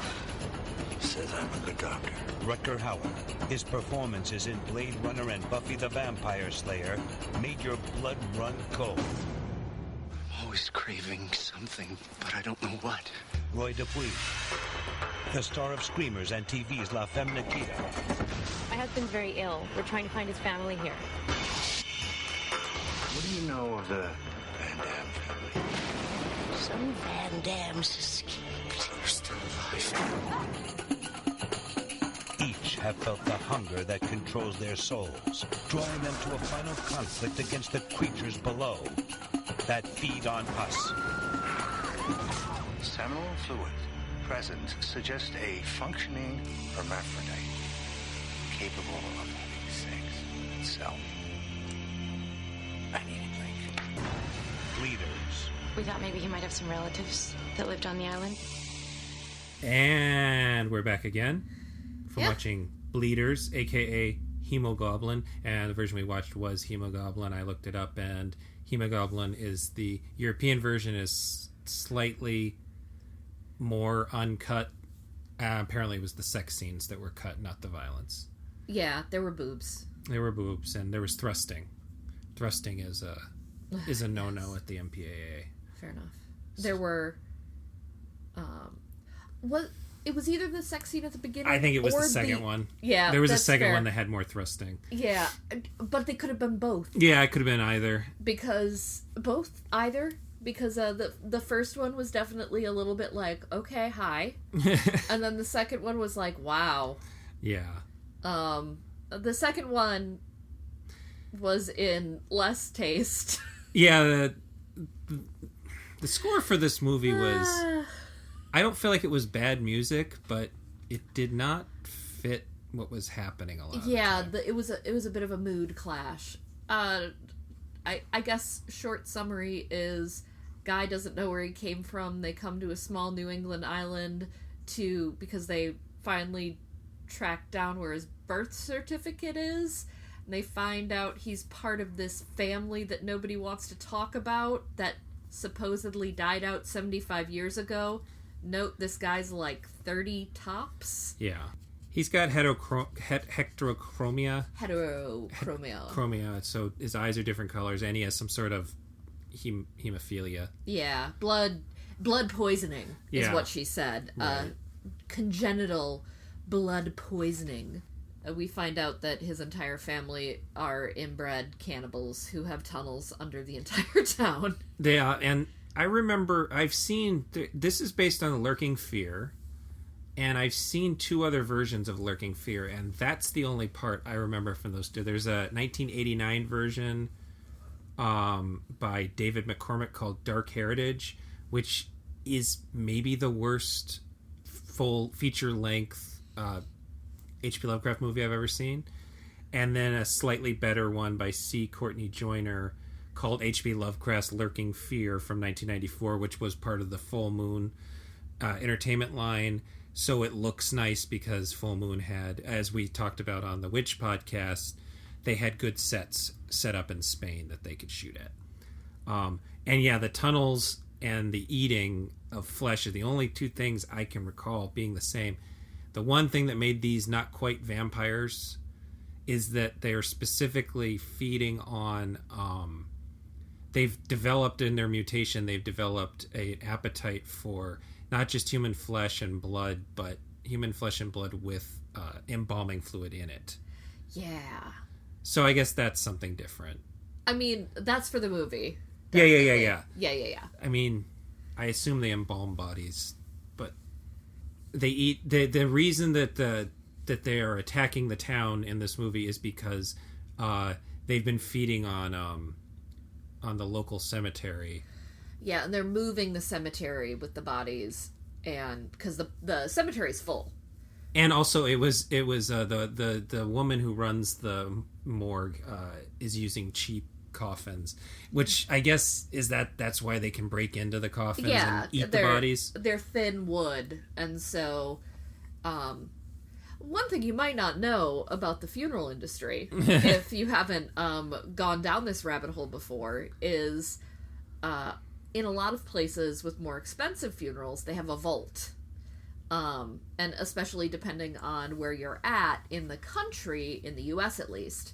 Says I'm a good doctor.
Rutger Hauer. His performances in Blade Runner and Buffy the Vampire Slayer made your blood run cold.
I'm always craving something, but I don't know what.
Roy Dupuis. The star of Screamers and TV's La Femme Nikita.
My husband's very ill. We're trying to find his family here.
What do you know of the Van Damme family?
Some Van Dammes escaped.
You're still alive.
Each have felt the hunger that controls their souls, drawing them to a final conflict against the creatures below that feed on us.
Seminal fluid present suggests a functioning hermaphrodite capable of having sex itself. I need a drink.
Bleeders.
We thought maybe he might have some relatives that lived on the island.
And we're back again from watching Bleeders, aka Hemoglobin, and the version we watched was Hemoglobin. I looked it up, and Hemoglobin is the European version, is slightly more uncut. Apparently it was the sex scenes that were cut, not the violence.
Yeah, there were boobs.
There were boobs, and there was thrusting. Thrusting is a no-no at the MPAA.
Fair enough. There were it was either the sex scene at the beginning,
I think it was the second one.
Yeah,
there was a
that's
second
fair.
one that had more thrusting.
Yeah, but they could have been both.
Yeah, it could have been either.
Because the first one was definitely a little bit like, okay, hi. And then the second one was like, wow.
Yeah.
The second one was in less taste.
Yeah, the score for this movie was... I don't feel like it was bad music, but it did not fit what was happening a lot.
Yeah, it was a bit of a mood clash. I guess short summary is guy doesn't know where he came from. They come to a small New England island because they finally track down where his birth certificate is. And they find out he's part of this family that nobody wants to talk about that supposedly died out 75 years ago. Note, this guy's like 30 tops.
Yeah. He's got heterochromia.
Heterochromia.
So his eyes are different colors, and he has some sort of hemophilia.
Yeah. Blood poisoning is what she said.
Right.
Congenital blood poisoning. We find out that his entire family are inbred cannibals who have tunnels under the entire town.
They are, and I remember I've seen... This is based on Lurking Fear, and I've seen two other versions of Lurking Fear, and that's the only part I remember from those two. There's a 1989 version by David McCormick called Dark Heritage, which is maybe the worst full feature-length H.P. Lovecraft movie I've ever seen. And then a slightly better one by C. Courtney Joyner called H.P. Lovecraft's Lurking Fear from 1994, which was part of the Full Moon entertainment line. So it looks nice because Full Moon had, as we talked about on the Witch podcast, they had good sets set up in Spain that they could shoot at. And yeah, the tunnels and the eating of flesh are the only two things I can recall being the same. The one thing that made these not quite vampires is that they are specifically feeding on... they've developed in their mutation, they've developed an appetite for not just human flesh and blood, but human flesh and blood with embalming fluid in it.
Yeah.
So I guess that's something different.
I mean, that's for the movie.
Yeah.
Yeah.
I mean, I assume they embalm bodies, but they eat... The reason that that they are attacking the town in this movie is because they've been feeding on the local cemetery.
Yeah, and they're moving the cemetery with the bodies, and because the cemetery's full.
And also, it was the woman who runs the morgue is using cheap coffins, which I guess is that's why they can break into the coffins and eat the bodies. They're
thin wood, and so one thing you might not know about the funeral industry, if you haven't gone down this rabbit hole before, is in a lot of places with more expensive funerals, they have a vault. And especially depending on where you're at in the country, in the US at least,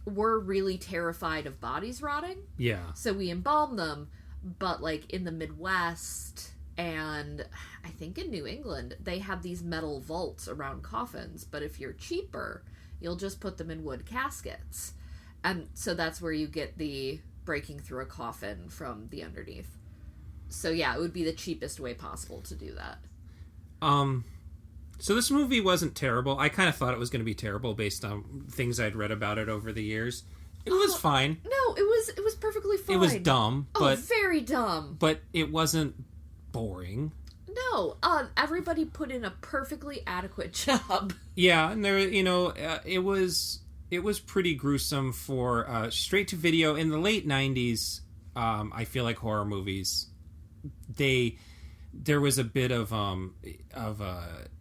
we're really terrified of bodies rotting.
Yeah.
So we embalm them, but like in the Midwest and I think in New England, they have these metal vaults around coffins, but if you're cheaper, you'll just put them in wood caskets. And so that's where you get the breaking through a coffin from the underneath. So yeah, it would be the cheapest way possible to do that.
So this movie wasn't terrible. I kind of thought it was going to be terrible based on things I'd read about it over the years. It was fine.
No, it was perfectly fine.
It was dumb, but
very dumb.
But it wasn't boring.
No, everybody put in a perfectly adequate job.
Yeah, and there, it was pretty gruesome for straight to video in the late 90s. I feel like horror movies, there was a bit of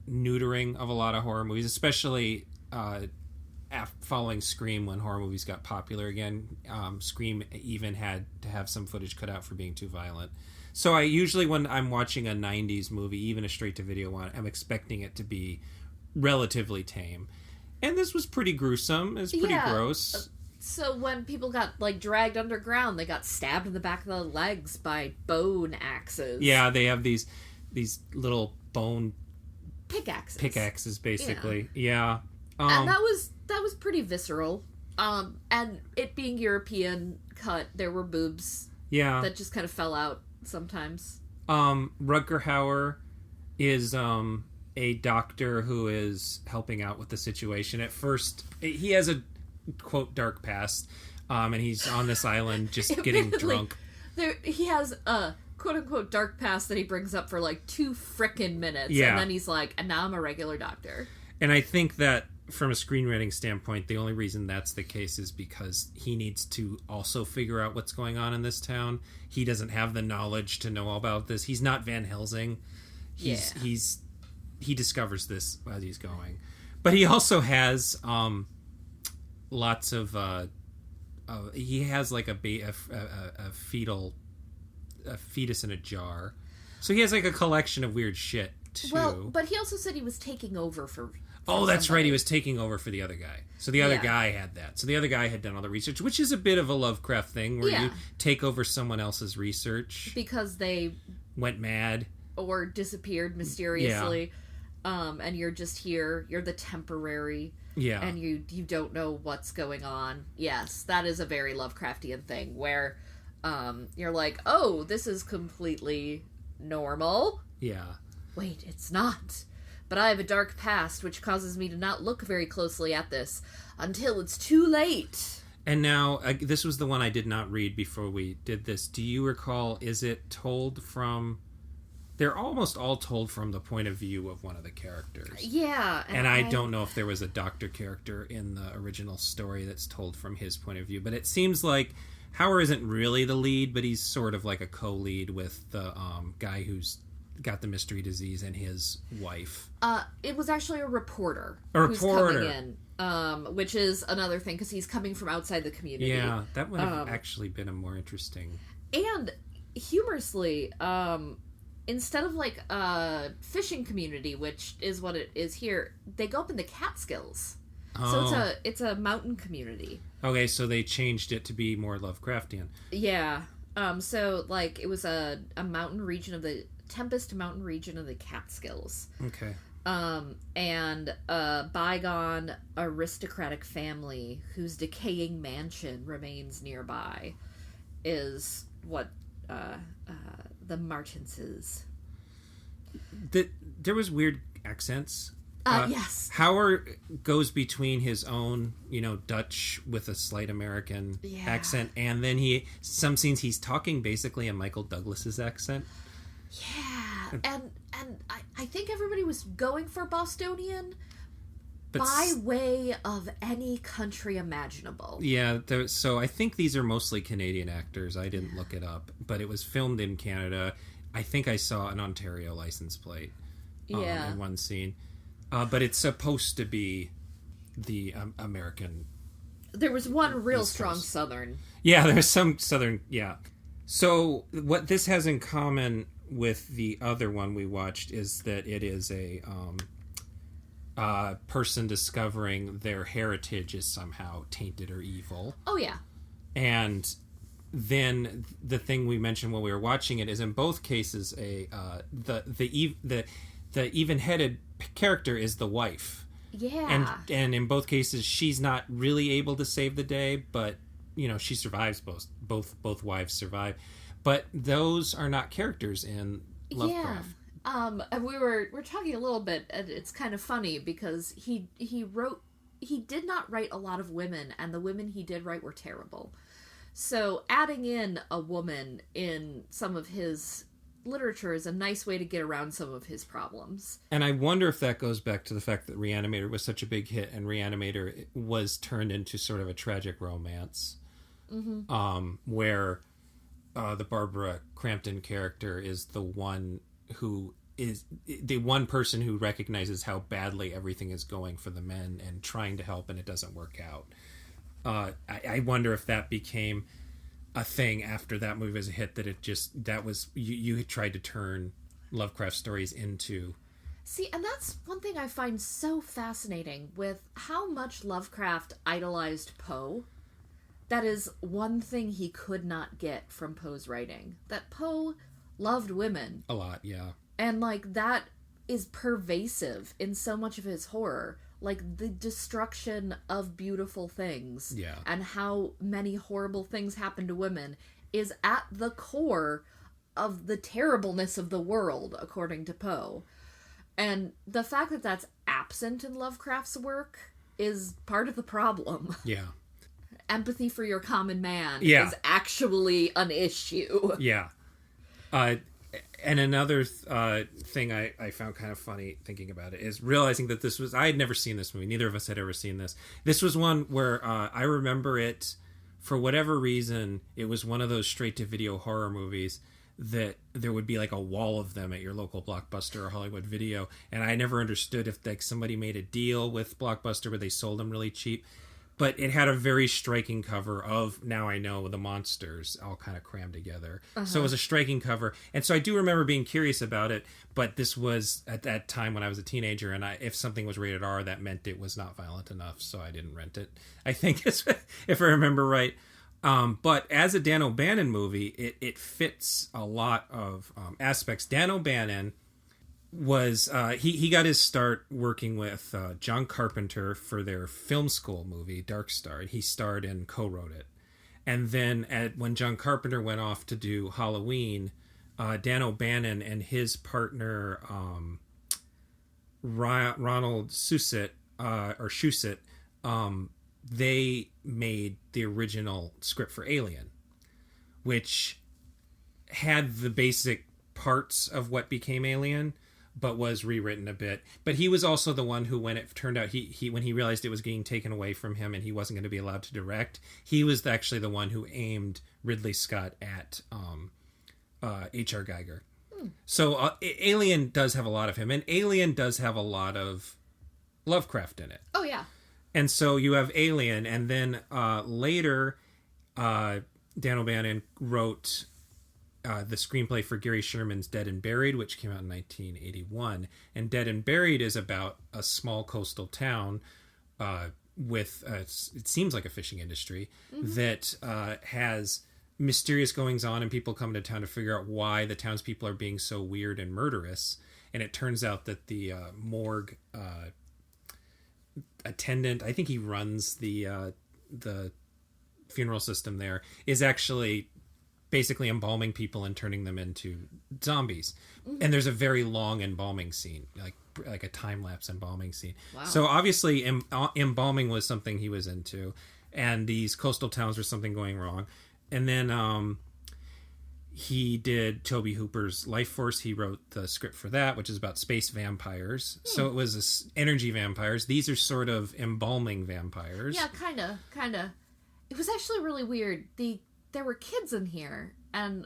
neutering of a lot of horror movies, especially following Scream, when horror movies got popular again. Scream even had to have some footage cut out for being too violent. So I usually, when I'm watching a 90s movie, even a straight-to-video one, I'm expecting it to be relatively tame. And this was pretty gruesome. It was pretty gross.
So when people got, dragged underground, they got stabbed in the back of the legs by bone axes.
Yeah, they have these little bone...
Pickaxes.
Pickaxes, basically. Yeah.
And that was pretty visceral. And it being European cut, there were boobs.
Yeah.
That just kind of fell out sometimes.
Rutger Hauer is a doctor who is helping out with the situation. At first, he has a, quote, dark past, and he's on this island just getting drunk.
He has a quote-unquote dark past that he brings up for 2 frickin' minutes, and then he's like, and now I'm a regular doctor.
And I think that from a screenwriting standpoint, the only reason that's the case is because he needs to also figure out what's going on in this town. He doesn't have the knowledge to know all about this. He's not Van Helsing. He discovers this as he's going. But he also has lots of he has a fetus in a jar. So he has a collection of weird shit too.
Well, but he also said he was taking over for
that's right. He was taking over for the other guy. So the other guy had that. So the other guy had done all the research, which is a bit of a Lovecraft thing where you take over someone else's research.
Because they
went mad.
Or disappeared mysteriously. Yeah. And you're just here. You're the temporary.
Yeah.
And you don't know what's going on. Yes, that is a very Lovecraftian thing where you're like, oh, this is completely normal.
Yeah.
Wait, it's not. But I have a dark past, which causes me to not look very closely at this until it's too late.
And now, this was the one I did not read before we did this. Do you recall, is it told from... They're almost all told from the point of view of one of the characters.
Yeah.
And I don't know if there was a doctor character in the original story that's told from his point of view. But it seems like Howard isn't really the lead, but he's sort of like a co-lead with the guy who's got the mystery disease and his wife.
It was actually a reporter.
Who's coming
in, which is another thing because he's coming from outside the community.
Yeah, that would have actually been a more interesting.
And humorously, instead of a fishing community, which is what it is here, they go up in the Catskills. Oh. So it's a mountain community.
Okay, so they changed it to be more Lovecraftian.
Yeah. So it was a mountain region of the Tempest mountain region of the Catskills.
Okay.
And a bygone aristocratic family whose decaying mansion remains nearby is what the Martenses.
There was weird accents.
Yes.
Howard goes between his own, Dutch with a slight American accent, and then some scenes he's talking basically in Michael Douglas's accent.
Yeah, and I think everybody was going for Bostonian by way of any country imaginable.
Yeah, so I think these are mostly Canadian actors. I didn't look it up, but it was filmed in Canada. I think I saw an Ontario license plate in one scene. But it's supposed to be the American...
There was one real strong Southern.
Yeah, there's some Southern, yeah. So what this has in common with the other one we watched is that it is a person discovering their heritage is somehow tainted or evil.
Oh, yeah.
And then the thing we mentioned when we were watching it is in both cases the even-headed character is the wife.
Yeah.
And in both cases she's not really able to save the day, but she survives. Both wives survive. But those are not characters in Lovecraft.
And we're talking a little bit, and it's kind of funny because he did not write a lot of women, and the women he did write were terrible. So adding in a woman in some of his literature is a nice way to get around some of his problems.
And I wonder if that goes back to the fact that Reanimator was such a big hit, and Reanimator was turned into sort of a tragic romance, where the Barbara Crampton character is the one who is the one person who recognizes how badly everything is going for the men and trying to help, and it doesn't work out. I wonder if that became a thing after that movie was a hit, that you had tried to turn Lovecraft stories into.
See, and that's one thing I find so fascinating with how much Lovecraft idolized Poe. That is one thing he could not get from Poe's writing. That Poe loved women.
A lot, yeah.
And, like, that is pervasive in so much of his horror. Like, the destruction of beautiful things.
Yeah.
And how many horrible things happen to women is at the core of the terribleness of the world, according to Poe. And the fact that that's absent in Lovecraft's work is part of the problem.
Yeah.
Empathy for your common man
is
actually an issue.
Yeah. And another thing I found kind of funny thinking about it is realizing that I had never seen this movie. Neither of us had ever seen this. This was one where I remember it, for whatever reason, it was one of those straight-to-video horror movies that there would be like a wall of them at your local Blockbuster or Hollywood Video. And I never understood if like somebody made a deal with Blockbuster where they sold them really cheap. But it had a very striking cover of Now I Know the monsters all kind of crammed together. So it was a striking cover. And so I do remember being curious about it. But this was at that time when I was a teenager. And if something was rated R, that meant it was not violent enough. So I didn't rent it, I think, if I remember right. But as a Dan O'Bannon movie, it fits a lot of aspects. Dan O'Bannon was he got his start working with John Carpenter for their film school movie Dark Star. He starred and co-wrote it. And then when John Carpenter went off to do Halloween, Dan O'Bannon and his partner Ronald Shusett, they made the original script for Alien, which had the basic parts of what became Alien, but was rewritten a bit. But he was also the one who, when it turned out, he when he realized it was getting taken away from him and he wasn't going to be allowed to direct, he was actually the one who aimed Ridley Scott at H.R. Geiger. So Alien does have a lot of him, and Alien does have a lot of Lovecraft in it.
Oh, yeah.
And so you have Alien, and then later Dan O'Bannon wrote the screenplay for Gary Sherman's Dead and Buried, which came out in 1981. And Dead and Buried is about a small coastal town with, it seems like a fishing industry, that has mysterious goings on, and people come to town to figure out why the townspeople are being so weird and murderous. And it turns out that the morgue attendant, I think he runs the funeral system there, is actually basically embalming people and turning them into zombies. And there's a very long embalming scene, like a time-lapse embalming scene. Wow. So obviously embalming was something he was into, and these coastal towns were something going wrong. And then he did Tobe Hooper's Life Force. He wrote the script for that, which is about space vampires. So it was energy vampires. These are sort of embalming vampires.
Yeah, kind of. It was actually really weird. There were kids in here, and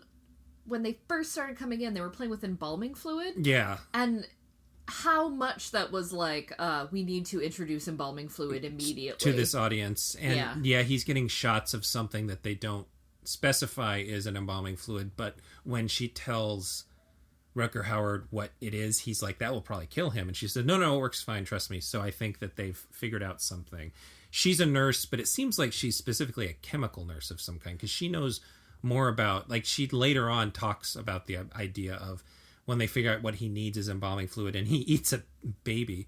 when they first started coming in, they were playing with embalming fluid.
Yeah.
And how much that was like, we need to introduce embalming fluid immediately
to this audience. And yeah, he's getting shots of something that they don't specify is an embalming fluid, but when she tells Rutger Hauer what it is, he's like, that will probably kill him. And she said, no, it works fine, trust me. So I think that they've figured out something. She's a nurse, but it seems like she's specifically a chemical nurse of some kind, because she knows more about, like, she later on talks about the idea of when they figure out what he needs is embalming fluid, and he eats a baby.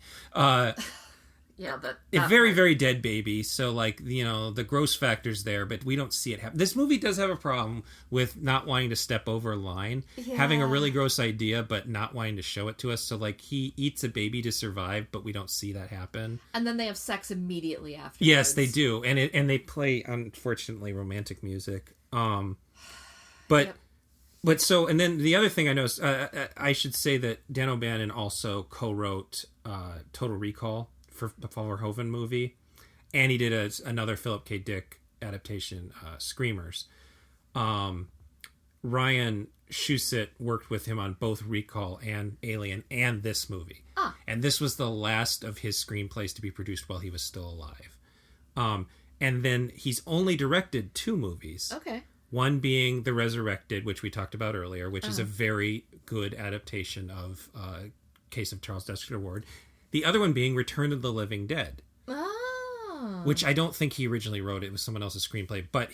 Yeah,
a very, very dead baby. So, like, you know, the gross factor's there, but we don't see it happen. This movie does have a problem with not wanting to step over a line, having a really gross idea, but not wanting to show it to us. So, like, he eats a baby to survive, but we don't see that happen.
And then they have sex immediately afterwards.
Yes, they do, and they play, unfortunately, romantic music. But so, and then the other thing I noticed, I should say that Dan O'Bannon also co-wrote Total Recall for the Verhoeven movie, and he did another Philip K. Dick adaptation, Screamers. Ryan Shusett worked with him on both Recall and Alien and this movie. And this was the last of his screenplays to be produced while he was still alive. And then he's only directed 2 movies.
Okay.
One being The Resurrected, which we talked about earlier, which is a very good adaptation of Case of Charles Dexter Ward. The other one being Return of the Living Dead. Which I don't think he originally wrote. It was someone else's screenplay. But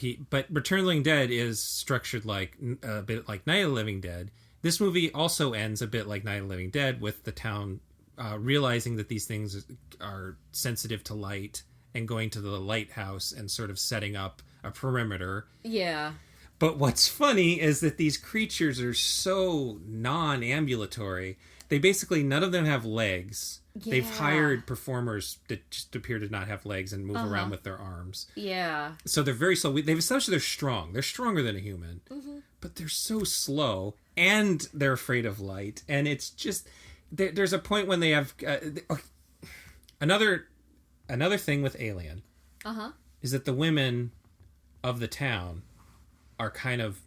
Return of the Living Dead is structured like a bit like Night of the Living Dead. This movie also ends a bit like Night of the Living Dead, with the town realizing that these things are sensitive to light and going to the lighthouse and sort of setting up a perimeter.
Yeah.
But what's funny is that these creatures are so non-ambulatory. They basically, none of them have legs. Yeah. They've hired performers that just appear to not have legs and move around with their arms.
Yeah.
So they're very slow. They've established they're strong. They're stronger than a human. Mm-hmm. But they're so slow. And they're afraid of light. And it's just... There's a point when they have... Another thing with Alien is that the women of the town are kind of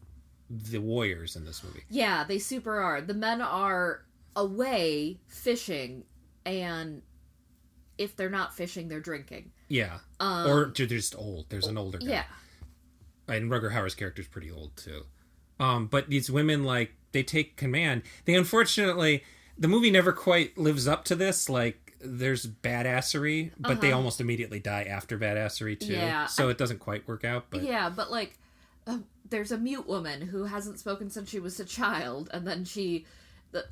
the warriors in this movie. Yeah,
they super are. The men are away fishing, and if they're not fishing, they're drinking.
Yeah. Or they're just old. There's an older guy.
Yeah.
And Rutger Hauer's character's pretty old, too. But these women, like, they take command. They unfortunately... The movie never quite lives up to this. Like, there's badassery, but they almost immediately die after badassery, too. Yeah. So it doesn't quite work out. But...
Yeah, but, like... there's a mute woman who hasn't spoken since she was a child, and then she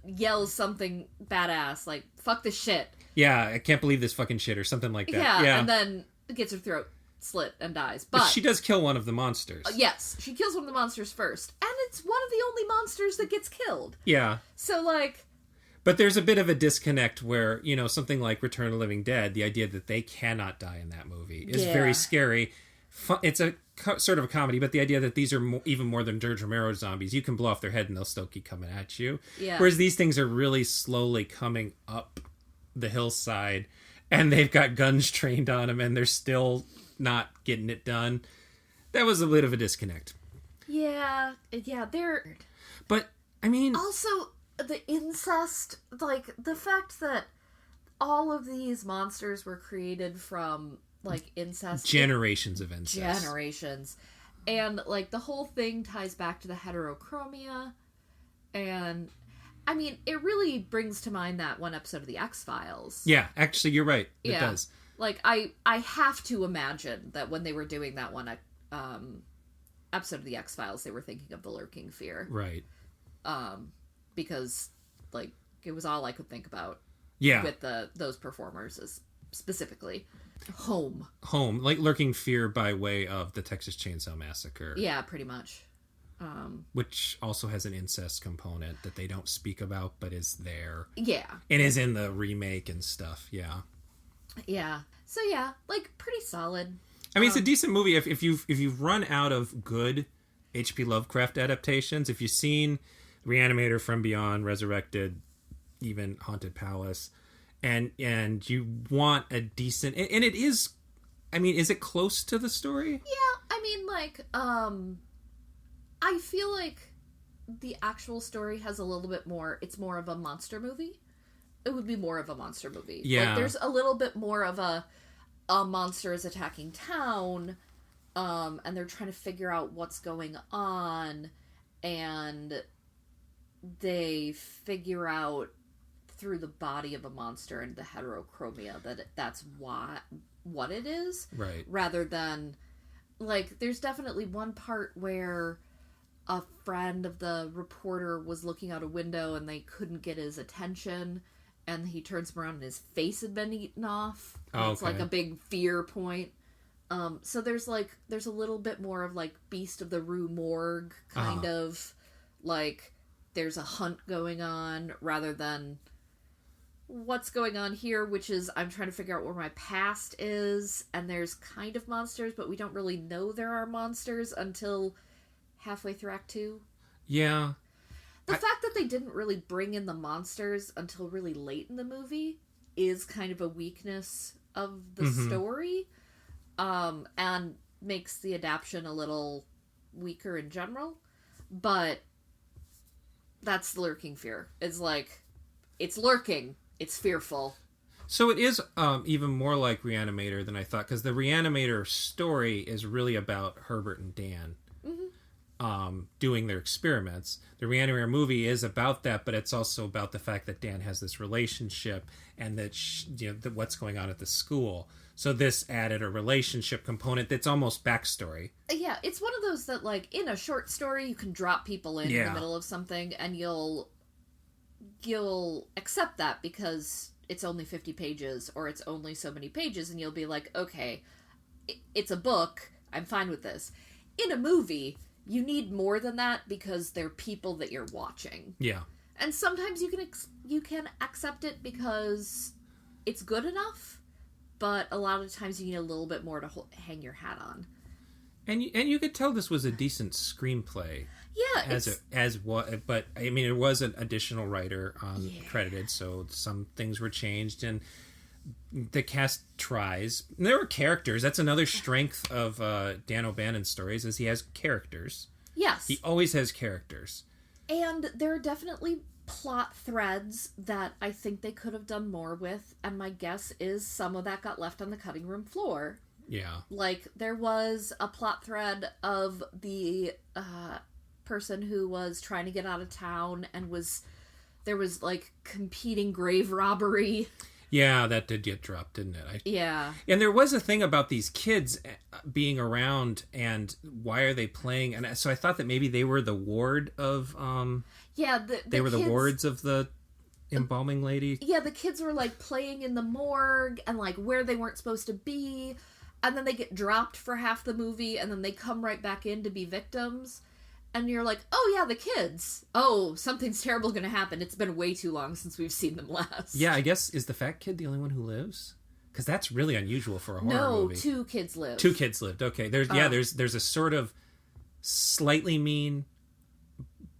yells something badass, like, fuck this shit.
Yeah, I can't believe this fucking shit, or something like that.
Yeah, and then gets her throat slit and dies. But
she does kill one of the monsters.
Yes, she kills one of the monsters first, and it's one of the only monsters that gets killed.
Yeah.
So, like...
But there's a bit of a disconnect where, you know, something like Return of the Living Dead, the idea that they cannot die in that movie is very scary. It's a sort of a comedy, but the idea that these are even more than George Romero zombies, you can blow off their head and they'll still keep coming at you. Yeah. Whereas these things are really slowly coming up the hillside, and they've got guns trained on them, and they're still not getting it done. That was a bit of a disconnect.
Yeah, they're...
But, I mean...
Also, the incest, like, the fact that all of these monsters were created from... like incest,
generations of incest,
and like the whole thing ties back to the heterochromia, and I mean it really brings to mind that one episode of the X-Files.
Yeah, actually you're right, it does.
Like I have to imagine that when they were doing that one episode of the X-Files, they were thinking of the lurking fear,
right?
Because like it was all I could think about with those performers is specifically home,
like lurking fear by way of the Texas Chainsaw Massacre.
Yeah, pretty much.
Which also has an incest component that they don't speak about, but is there.
Yeah,
and is in the remake and stuff. Yeah.
So yeah, like pretty solid.
I mean, it's a decent movie if you've run out of good H.P. Lovecraft adaptations. If you've seen Reanimator, From Beyond, Resurrected, even Haunted Palace. And you want a decent... And it is... I mean, is it close to the story?
Yeah, I mean, like, I feel like the actual story has a little bit more... It's more of a monster movie. It would be more of a monster movie.
Yeah.
Like, there's a little bit more of a monster is attacking town, and they're trying to figure out what's going on, and they figure out through the body of a monster and the heterochromia that's what it is,
right? Rather
than like there's definitely one part where a friend of the reporter was looking out a window and they couldn't get his attention, and he turns him around and his face had been eaten off.
Oh,
it's like a big fear point. So there's a little bit more of like Beast of the Rue Morgue kind of like there's a hunt going on rather than what's going on here, which is I'm trying to figure out where my past is, and there's kind of monsters, but we don't really know there are monsters until halfway through Act 2.
Yeah.
The fact that they didn't really bring in the monsters until really late in the movie is kind of a weakness of the story, and makes the adaptation a little weaker in general. But that's the lurking fear. It's like, it's lurking. It's fearful.
So it is even more like Reanimator than I thought, because the Reanimator story is really about Herbert and Dan doing their experiments. The Reanimator movie is about that, but it's also about the fact that Dan has this relationship and that, that what's going on at the school. So this added a relationship component that's almost backstory.
Yeah, it's one of those that, like, in a short story, you can drop people in the middle of something, and you'll accept that because it's only 50 pages, or it's only so many pages, and you'll be like, okay, it's a book, I'm fine with this. In a movie, you need more than that because they're people that you're watching.
Yeah.
And sometimes you can accept it because it's good enough, but a lot of times you need a little bit more to hang your hat on.
And you could tell this was a decent screenplay.
Yeah,
but I mean, it was an additional writer credited, so some things were changed, and the cast tries. And there were characters. That's another strength of Dan O'Bannon's stories, is he has characters.
Yes,
he always has characters, and
there are definitely plot threads that I think they could have done more with, and my guess is some of that got left on the cutting room floor.
Yeah,
like there was a plot thread of the person who was trying to get out of town, and there was like competing grave robbery.
Yeah, that did get dropped, didn't it?
Yeah. And
there was a thing about these kids being around, and why are they playing? And so I thought that maybe they were the ward of they were the wards of the embalming lady.
Yeah, the kids were like playing in the morgue and like where they weren't supposed to be, and then they get dropped for half the movie, and then they come right back in to be victims. And you're like, oh yeah, the kids. Oh, something's terrible going to happen. It's been way too long since we've seen them last.
Yeah, I guess, is the fat kid the only one who lives? Because that's really unusual for a horror movie.
No, 2 kids lived.
2 kids lived. Okay, there's a sort of slightly mean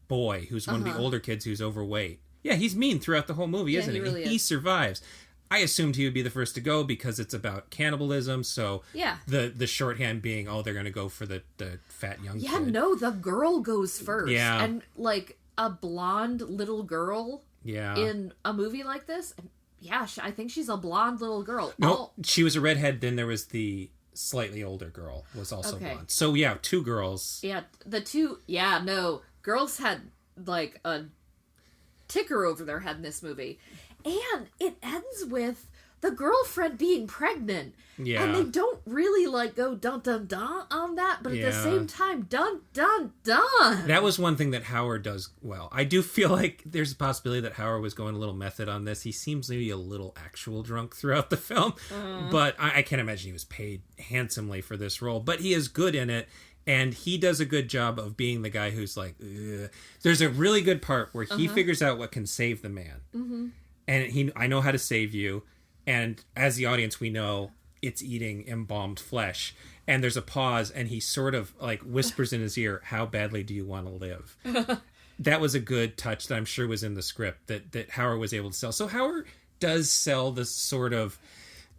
boy who's one of the older kids who's overweight. Yeah, he's mean throughout the whole movie, isn't he?
Really
he survives. I assumed he would be the first to go because it's about cannibalism, so the shorthand being, they're going to go for the fat young kid.
Yeah, no, the girl goes first.
Yeah.
And, like, a blonde little girl in a movie like this, I think she's a blonde little girl.
No, she was a redhead, then there was the slightly older girl was also blonde. So, 2 girls.
Yeah, girls had, like, a ticker over their head in this movie. And it ends with the girlfriend being pregnant. Yeah. And they don't really, like, go dun-dun-dun on that, but at the same time, dun-dun-dun.
That was one thing that Howard does well. I do feel like there's a possibility that Howard was going a little method on this. He seems maybe a little actual drunk throughout the film, but I can't imagine he was paid handsomely for this role. But he is good in it, and he does a good job of being the guy who's like, ugh. There's a really good part where he figures out what can save the man. Mm-hmm. And I know how to save you. And as the audience, we know it's eating embalmed flesh. And there's a pause, and he sort of like whispers in his ear, how badly do you want to live? That was a good touch that I'm sure was in the script that Howard was able to sell. So Howard does sell this sort of,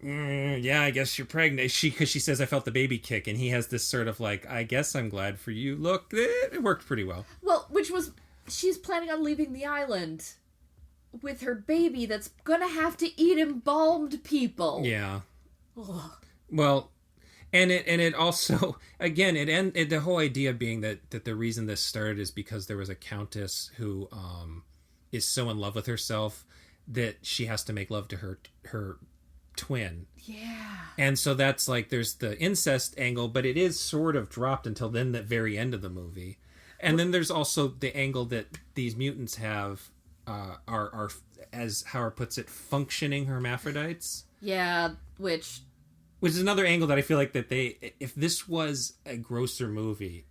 I guess you're pregnant. Because she says, I felt the baby kick. And he has this sort of like, I guess I'm glad for you. Look, it worked pretty well.
Well, which was, she's planning on leaving the island with her baby that's gonna have to eat embalmed people.
Yeah. Ugh. Well, and it also, again, the whole idea being that the reason this started is because there was a countess who is so in love with herself that she has to make love to her twin.
Yeah.
And so that's like, there's the incest angle, but it is sort of dropped until then, the very end of the movie. And then there's also the angle that these mutants have are, as Howard puts it, functioning hermaphrodites.
Yeah, which
is another angle that I feel like that if this was a grosser movie,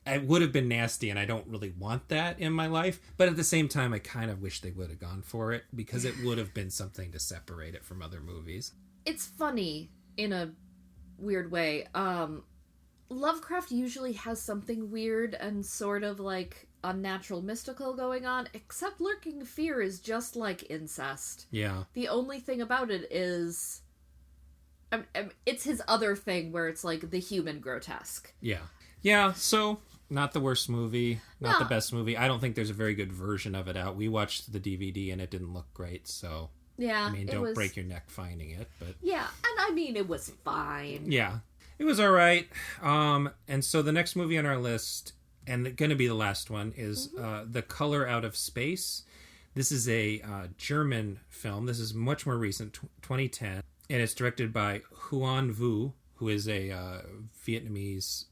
it would have been nasty, and I don't really want that in my life. But at the same time, I kind of wish they would have gone for it, because it would have been something to separate it from other movies.
It's funny in a weird way. Lovecraft usually has something weird and sort of like unnatural mystical going on, except Lurking Fear is just like incest.
Yeah.
The only thing about it is it's his other thing where it's like the human grotesque.
Yeah, so not the worst movie, not the best movie. I don't think there's a very good version of it out. We watched the DVD and it didn't look great, so
yeah,
I mean, don't break your neck finding it, but
yeah, and I mean, it was fine.
Yeah, it was all right. And so the next movie on our list, and going to be the last one, is The Color Out of Space. This is a German film. This is much more recent, 2010, and it's directed by Huan Vu, who is a Vietnamese,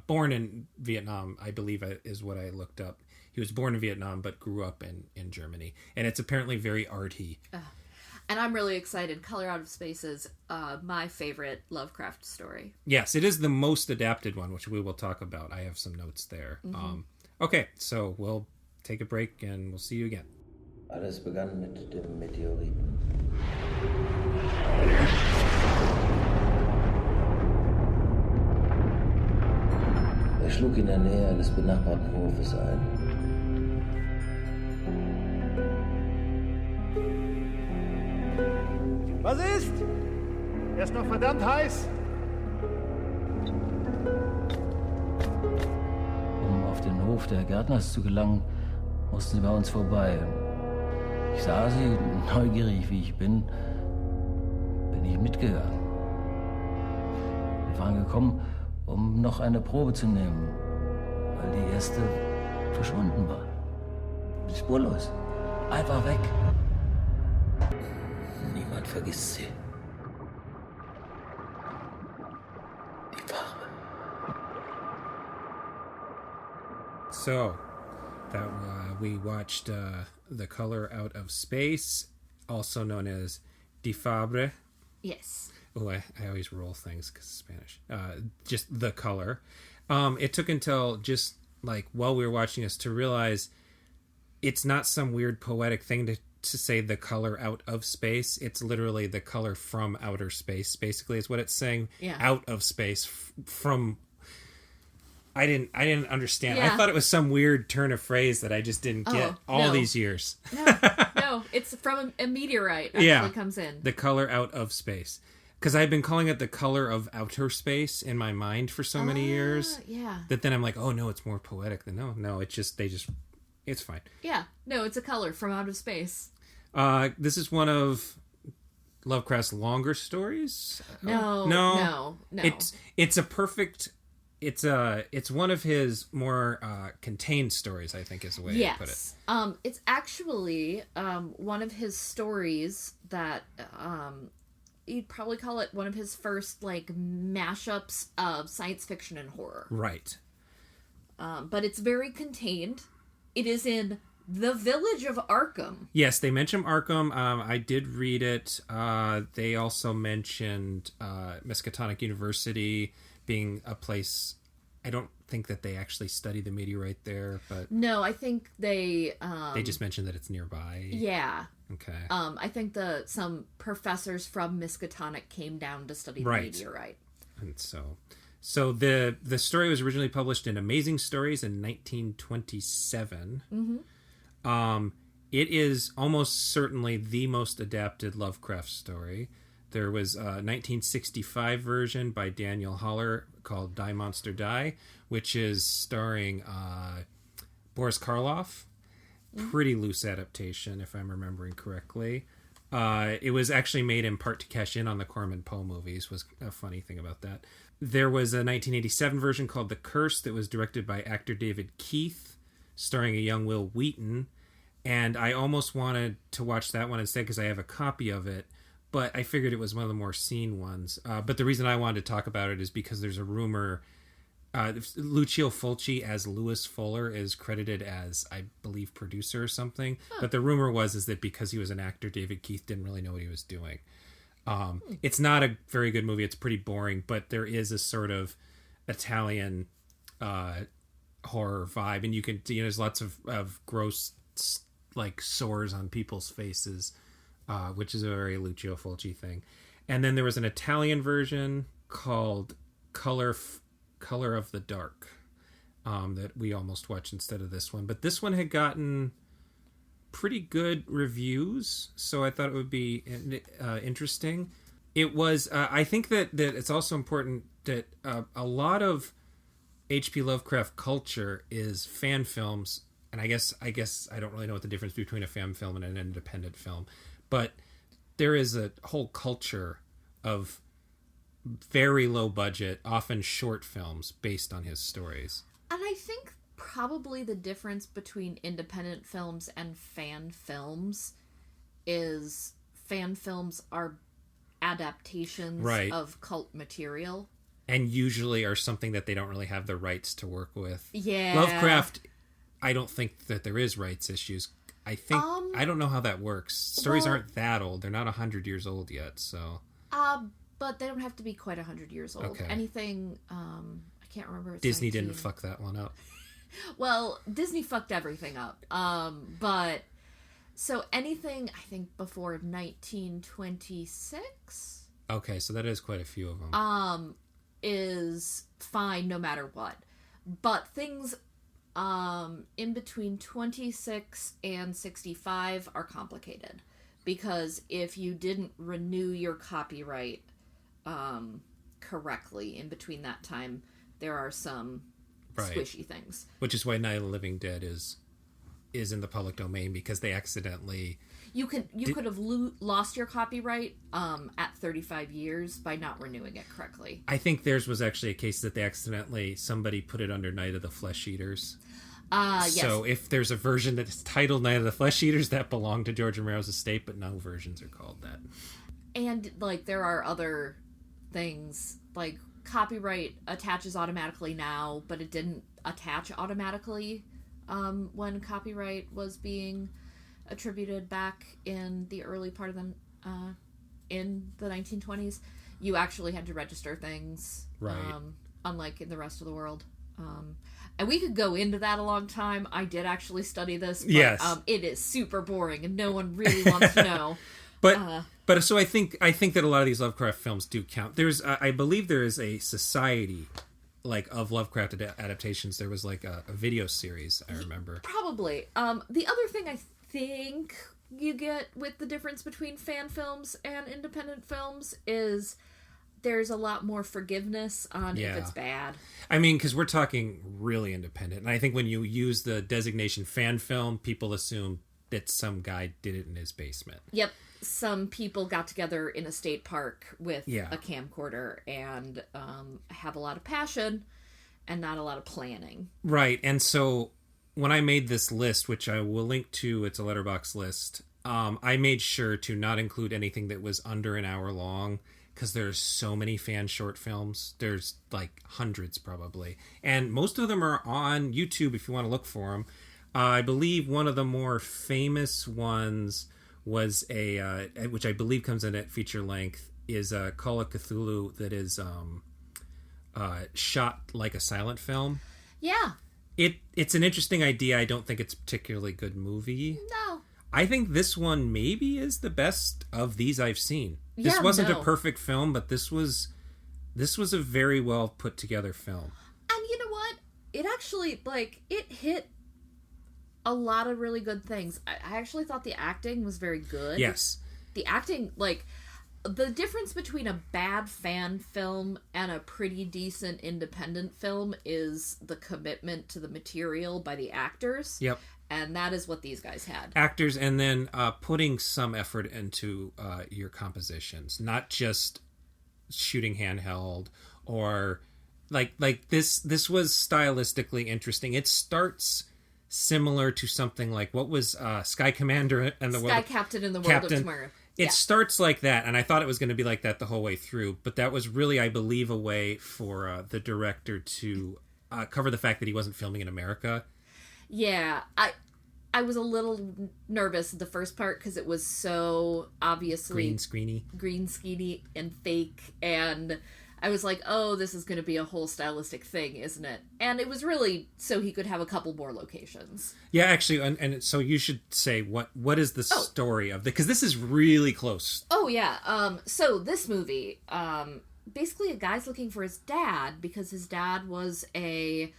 born in Vietnam, I believe is what I looked up. He was born in Vietnam, but grew up in Germany. And it's apparently very arty.
And I'm really excited. Color Out of Space is my favorite Lovecraft story.
Yes, it is the most adapted one, which we will talk about. I have some notes there. Okay, so we'll take a break and we'll see you again.
Alles begann mit dem Meteoriten. Schlug in der Nähe eines benachbarten Hofes ein.
Was ist? Er ist noch verdammt heiß.
Um auf den Hof der Gärtners zu gelangen, mussten sie bei uns vorbei. Ich sah sie, neugierig wie ich bin ich mitgegangen. Wir waren gekommen, um noch eine Probe zu nehmen, weil die erste verschwunden war. Spurlos. Einfach weg. Niemand vergisst sie. Die Farbe.
So, that we watched The Color Out of Space, also known as Die Farbe.
Yes.
Oh, I always roll things because it's Spanish. Just The Color. It took until just like while we were watching this to realize it's not some weird poetic thing to say the color out of space. It's literally the color from outer space. Basically, is what it's saying.
Yeah.
Out of space from. I didn't understand.
Yeah.
I thought it was some weird turn of phrase that I just didn't get all these years.
No, it's from a meteorite. Actually comes in.
The color out of space. Because I've been calling it the color of outer space in my mind for so many years.
Yeah.
That then I'm like, oh no, it's more poetic than no. It's just it's fine.
Yeah. No, it's a color from out of space.
This is one of Lovecraft's longer stories.
No.
It's a perfect. It's one of his more contained stories, I think is the way to put it.
It's actually one of his stories that you'd probably call it one of his first like mashups of science fiction and horror.
Right.
But it's very contained. It is in the village of Arkham.
Yes, they mention Arkham. I did read it. They also mentioned Miskatonic University being a place. I don't think that they actually study the meteorite there, but
no, I think they
just mentioned that it's nearby.
Yeah.
Okay.
I think some professors from Miskatonic came down to study the meteorite.
And so the story was originally published in Amazing Stories in 1927.
Mm-hmm.
It is almost certainly the most adapted Lovecraft story. There was a 1965 version by Daniel Haller called Die Monster Die, which is starring Boris Karloff. Pretty loose adaptation, if I'm remembering correctly. It was actually made in part to cash in on the Corman Poe movies, was a funny thing about that. There was a 1987 version called The Curse that was directed by actor David Keith, starring a young Will Wheaton. And I almost wanted to watch that one instead because I have a copy of it. But I figured it was one of the more seen ones. But the reason I wanted to talk about it is because there's a rumor Lucio Fulci as Louis Fuller is credited as, I believe, producer or something. But the rumor is that because he was an actor, David Keith didn't really know what he was doing. It's not a very good movie. It's pretty boring, but there is a sort of Italian horror vibe, and you can, there's lots of gross like sores on people's faces, which is a very Lucio Fulci thing. And then there was an Italian version called Color of the Dark that we almost watched instead of this one. But this one had gotten pretty good reviews, so I thought it would be interesting. It was, I think that it's also important that a lot of H.P. Lovecraft culture is fan films, and I guess I don't really know what the difference between a fan film and an independent film, but there is a whole culture of very low budget, often short films based on his stories.
And I think probably the difference between independent films and fan films is fan films are adaptations of cult material. And
usually are something that they don't really have the rights to work with.
Yeah.
Lovecraft, I don't think that there is rights issues. I think, I don't know how that works. Stories aren't that old. They're not 100 years old yet, so.
But they don't have to be quite 100 years old. Okay. Anything, I can't remember.
Disney didn't fuck that one up.
Well, Disney fucked everything up. But, so anything, I think, before 1926?
Okay, so that is quite a few of them.
Is fine no matter what. But things in between 26 and 65 are complicated. Because if you didn't renew your copyright correctly in between that time, there are some squishy things.
Which is why Night of the Living Dead is in the public domain, because they accidentally...
You could have lost your copyright at 35 years by not renewing it correctly.
I think theirs was actually a case that somebody put it under Night of the Flesh Eaters.
Yes.
So if there's a version that's titled Night of the Flesh Eaters, that belonged to George Romero's estate, but no versions are called that.
And, there are other things, copyright attaches automatically now, but it didn't attach automatically when copyright was being attributed back in the early part of in the 1920s. You actually had to register things, unlike in the rest of the world. And we could go into that a long time. I did actually study this, but it is super boring and no one really wants to know.
But so I think that a lot of these Lovecraft films do count. There's I believe there is a society of Lovecraft adaptations. There was a video series, I remember.
Probably. The other thing I think you get with the difference between fan films and independent films is there's a lot more forgiveness on if it's bad.
I mean, because we're talking really independent. And I think when you use the designation fan film, people assume that some guy did it in his basement.
Yep. Some people got together in a state park with a camcorder and have a lot of passion and not a lot of planning.
Right. And so when I made this list, which I will link to, it's a Letterboxd list, I made sure to not include anything that was under an hour long, because there's so many fan short films. There's hundreds probably. And most of them are on YouTube if you want to look for them. I believe one of the more famous ones was which I believe comes in at feature length, is Call of Cthulhu, that is shot like a silent film.
Yeah.
It's an interesting idea. I don't think it's a particularly good movie.
No.
I think this one maybe is the best of these I've seen. This wasn't a perfect film, but this was a very well put together film.
And you know what? It actually, it hit a lot of really good things. I actually thought the acting was very good.
Yes.
The acting, the difference between a bad fan film and a pretty decent independent film is the commitment to the material by the actors.
Yep.
And that is what these guys had.
Actors, and then putting some effort into your compositions, not just shooting handheld or this was stylistically interesting. It starts similar to something like what was Sky Commander and the
Sky Captain in the World of Tomorrow.
It starts like that, and I thought it was going to be like that the whole way through, but that was really, I believe, a way for the director to cover the fact that he wasn't filming in America.
Yeah, I was a little nervous the first part because it was so obviously green screeny and fake, and I was like, oh, this is going to be a whole stylistic thing, isn't it? And it was really so he could have a couple more locations. Yeah,
actually, and so you should say what is the story of because this is really close.
Oh yeah, so this movie, basically a guy's looking for his dad because his dad was a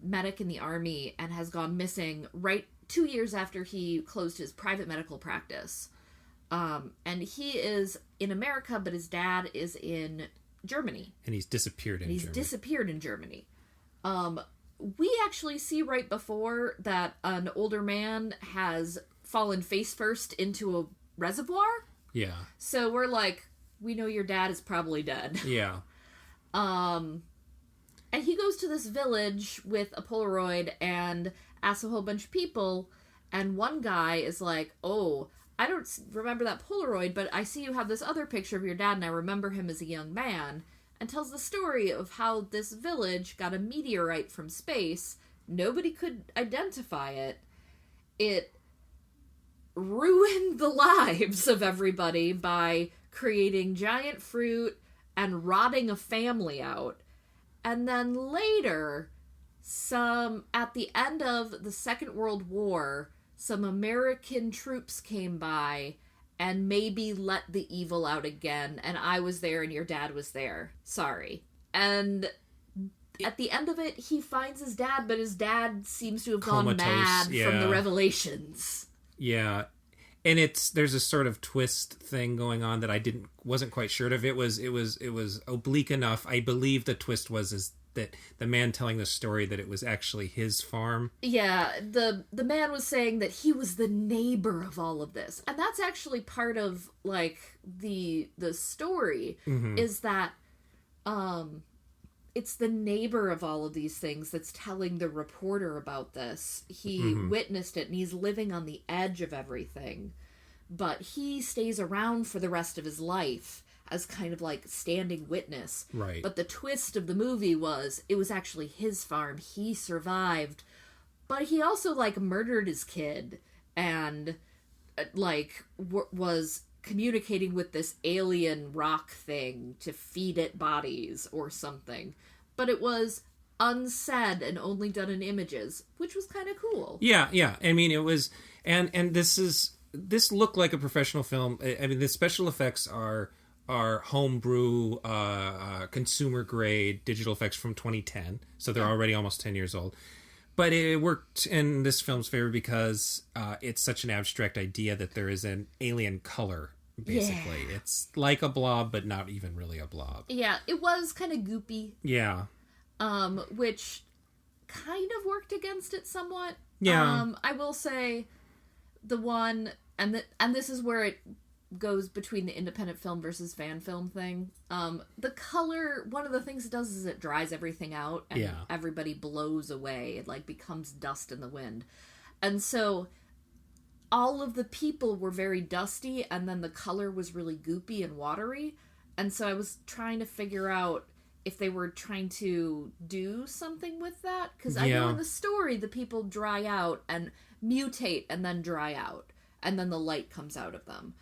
medic in the army and has gone missing right 2 years after he closed his private medical practice. And he is in America, but his dad is in Germany.
And he's disappeared in Germany.
We actually see right before that an older man has fallen face first into a reservoir.
Yeah.
So we're like, we know your dad is probably dead.
Yeah.
And he goes to this village with a Polaroid and asks a whole bunch of people. And one guy is like, oh, I don't remember that Polaroid, but I see you have this other picture of your dad, and I remember him as a young man, and tells the story of how this village got a meteorite from space. Nobody could identify it. It ruined the lives of everybody by creating giant fruit and rotting a family out. And then later, at the end of the Second World War, some American troops came by and maybe let the evil out again, and I was there and your dad was there. Sorry. And at the end of it, he finds his dad, but his dad seems to have gone mad from the revelations.
Yeah. And there's a sort of twist thing going on that I wasn't quite sure of. It was oblique enough. I believe the twist was that the man telling the story that it was actually his farm.
Yeah, the man was saying that he was the neighbor of all of this. And that's actually part of like the story is that it's the neighbor of all of these things that's telling the reporter about this. He witnessed it and he's living on the edge of everything. But he stays around for the rest of his life as kind of like standing witness.
Right.
But the twist of the movie was it was actually his farm. He survived. But he also like murdered his kid and like was communicating with this alien rock thing to feed it bodies or something. But it was unsaid and only done in images, which was kind of cool.
Yeah. I mean, it was, and this looked like a professional film. I mean, the special effects are homebrew, consumer grade digital effects from 2010, so they're already almost 10 years old. But it worked in this film's favor because it's such an abstract idea that there is an alien color, basically. Yeah. It's like a blob, but not even really a blob.
Yeah, it was kind of goopy.
Yeah.
Which kind of worked against it somewhat.
Yeah.
I will say the one, and this is where it goes between the independent film versus fan film thing. The color, one of the things it does is it dries everything out and everybody blows away. It like becomes dust in the wind. And so all of the people were very dusty and then the color was really goopy and watery. And so I was trying to figure out if they were trying to do something with that. Because I know in the story the people dry out and mutate and then dry out. And then the light comes out of them.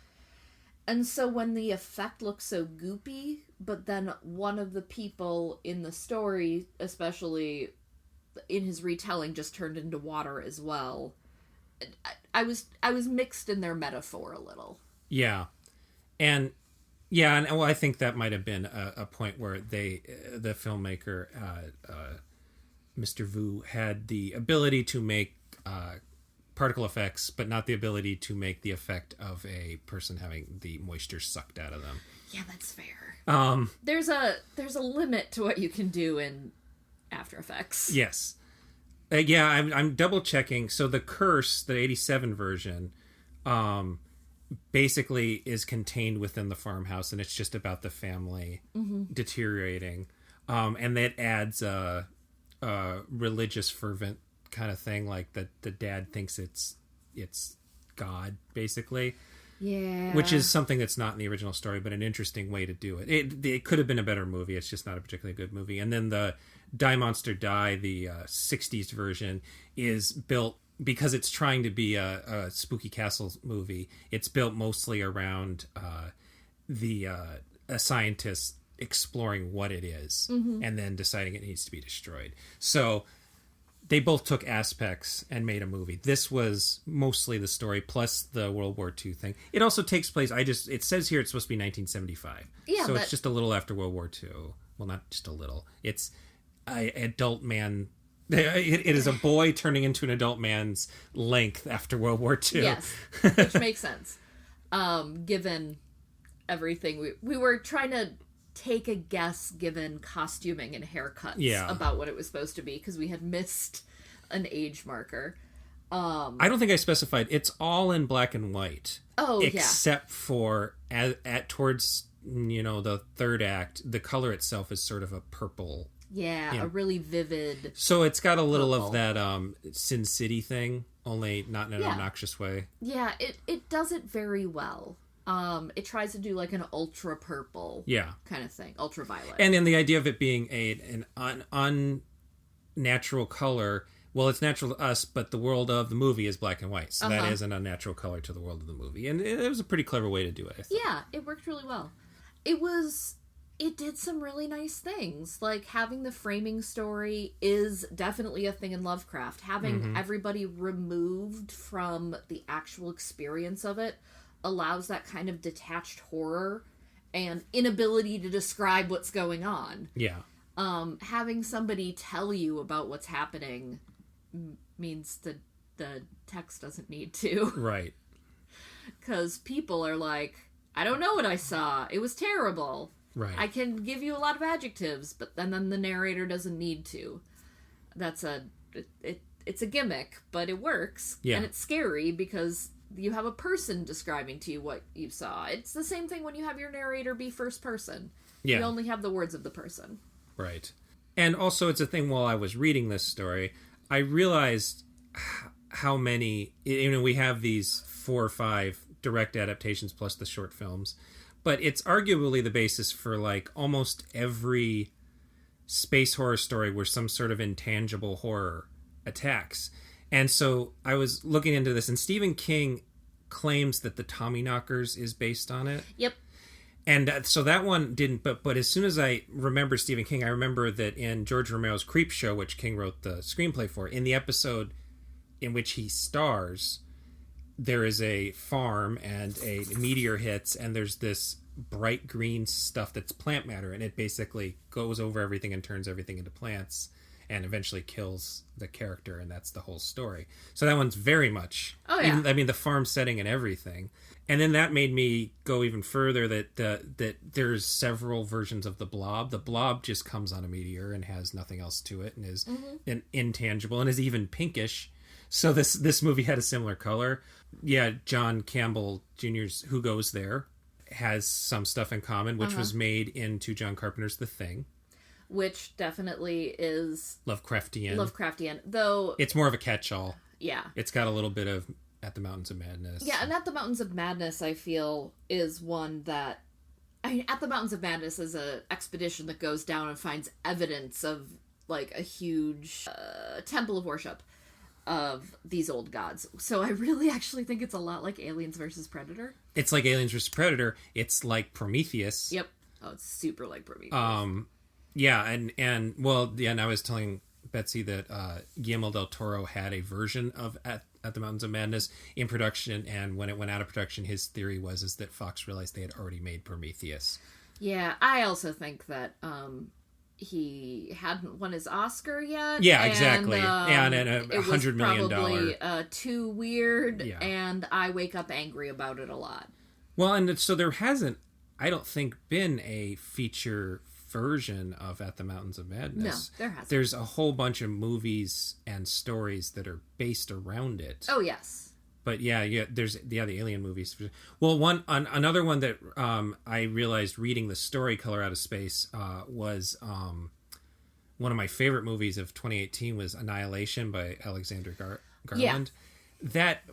And so when the effect looks so goopy, but then one of the people in the story, especially in his retelling, just turned into water as well. I was mixed in their metaphor a little.
Yeah. And well, I think that might have been a point where the filmmaker, Mr. Vu, had the ability to make particle effects, but not the ability to make the effect of a person having the moisture sucked out of them.
Yeah, that's fair. There's a limit to what you can do in After Effects.
Yes. I'm double checking. So the Curse, the 87 version, basically is contained within the farmhouse, and it's just about the family deteriorating. And that adds a religious fervent kind of thing, like that the dad thinks it's God, basically.
Yeah.
Which is something that's not in the original story, but an interesting way to do it. It could have been a better movie. It's just not a particularly good movie. And then the Die Monster Die, the 60s version, is built, because it's trying to be a Spooky Castle movie, it's built mostly around a scientist exploring what it is and then deciding it needs to be destroyed. So they both took aspects and made a movie. This was mostly the story plus the World War II thing. It also takes place, it says here it's supposed to be 1975.
Yeah,
so it's just a little after World War II. Well, not just a little. It's an adult man. It is a boy turning into an adult man's length after World War II.
Yes, which makes sense. Given everything, we were trying to take a guess given costuming and haircuts about what it was supposed to be, because we had missed an age marker.
I don't think I specified. It's all in black and white.
Oh,
except for at towards the third act, the color itself is sort of a purple.
Yeah, a really vivid.
So it's got a little of that Sin City thing, only not in an obnoxious way.
Yeah, it does it very well. It tries to do like an ultra purple kind of thing, ultraviolet.
And then the idea of it being an unnatural color, well, it's natural to us, but the world of the movie is black and white. So that is an unnatural color to the world of the movie. And it was a pretty clever way to do it, I think.
Yeah, it worked really well. It did some really nice things. Like, having the framing story is definitely a thing in Lovecraft. Having everybody removed from the actual experience of it allows that kind of detached horror and inability to describe what's going on.
Yeah.
Having somebody tell you about what's happening means that the text doesn't need to.
Right.
Because people are like, I don't know what I saw. It was terrible.
Right.
I can give you a lot of adjectives, but then the narrator doesn't need to. It's a gimmick, but it works.
Yeah.
And it's scary because you have a person describing to you what you saw. It's the same thing when you have your narrator be first person.
Yeah.
You only have the words of the person.
Right. And also, it's a thing, while I was reading this story, I realized how many, we have these 4 or 5 direct adaptations plus the short films, but it's arguably the basis for like almost every space horror story where some sort of intangible horror attacks. And so I was looking into this, and Stephen King claims that the Tommyknockers is based on it.
Yep.
And so that one didn't, but as soon as I remember Stephen King, I remember that in George Romero's Creepshow, which King wrote the screenplay for, in the episode in which he stars, there is a farm and a meteor hits, and there's this bright green stuff that's plant matter, and it basically goes over everything and turns everything into plants and eventually kills the character, and that's the whole story. So that one's very much, the farm setting and everything. And then that made me go even further that there's several versions of the Blob. The Blob just comes on a meteor and has nothing else to it and is an intangible and is even pinkish. So this movie had a similar color. Yeah, John Campbell Jr.'s Who Goes There has some stuff in common, which was made into John Carpenter's The Thing.
Which definitely is
Lovecraftian,
though
it's more of a catch-all.
Yeah,
it's got a little bit of At the Mountains of Madness.
Yeah, and At the Mountains of Madness, I feel, is one that, At the Mountains of Madness is an expedition that goes down and finds evidence of like a huge temple of worship of these old gods. So I really actually think it's a lot like Aliens versus Predator.
It's like Aliens versus Predator. It's like Prometheus.
Yep. Oh, it's super like Prometheus.
Yeah, and I was telling Betsy that Guillermo del Toro had a version of At the Mountains of Madness in production, and when it went out of production, his theory was that Fox realized they had already made Prometheus.
Yeah, I also think that he hadn't won his Oscar yet.
Yeah, exactly. And $100 million.
It was probably too weird, and I wake up angry about it a lot.
Well, and so there hasn't, I don't think, been a feature version of At the Mountains of Madness.
No, there hasn't.
There's a whole bunch of movies and stories that are based around it.
Oh, yes.
But there's the Alien movies. Well, another one that I realized reading the story Color Out of Space was one of my favorite movies of 2018 was Annihilation by Alexander Garland. that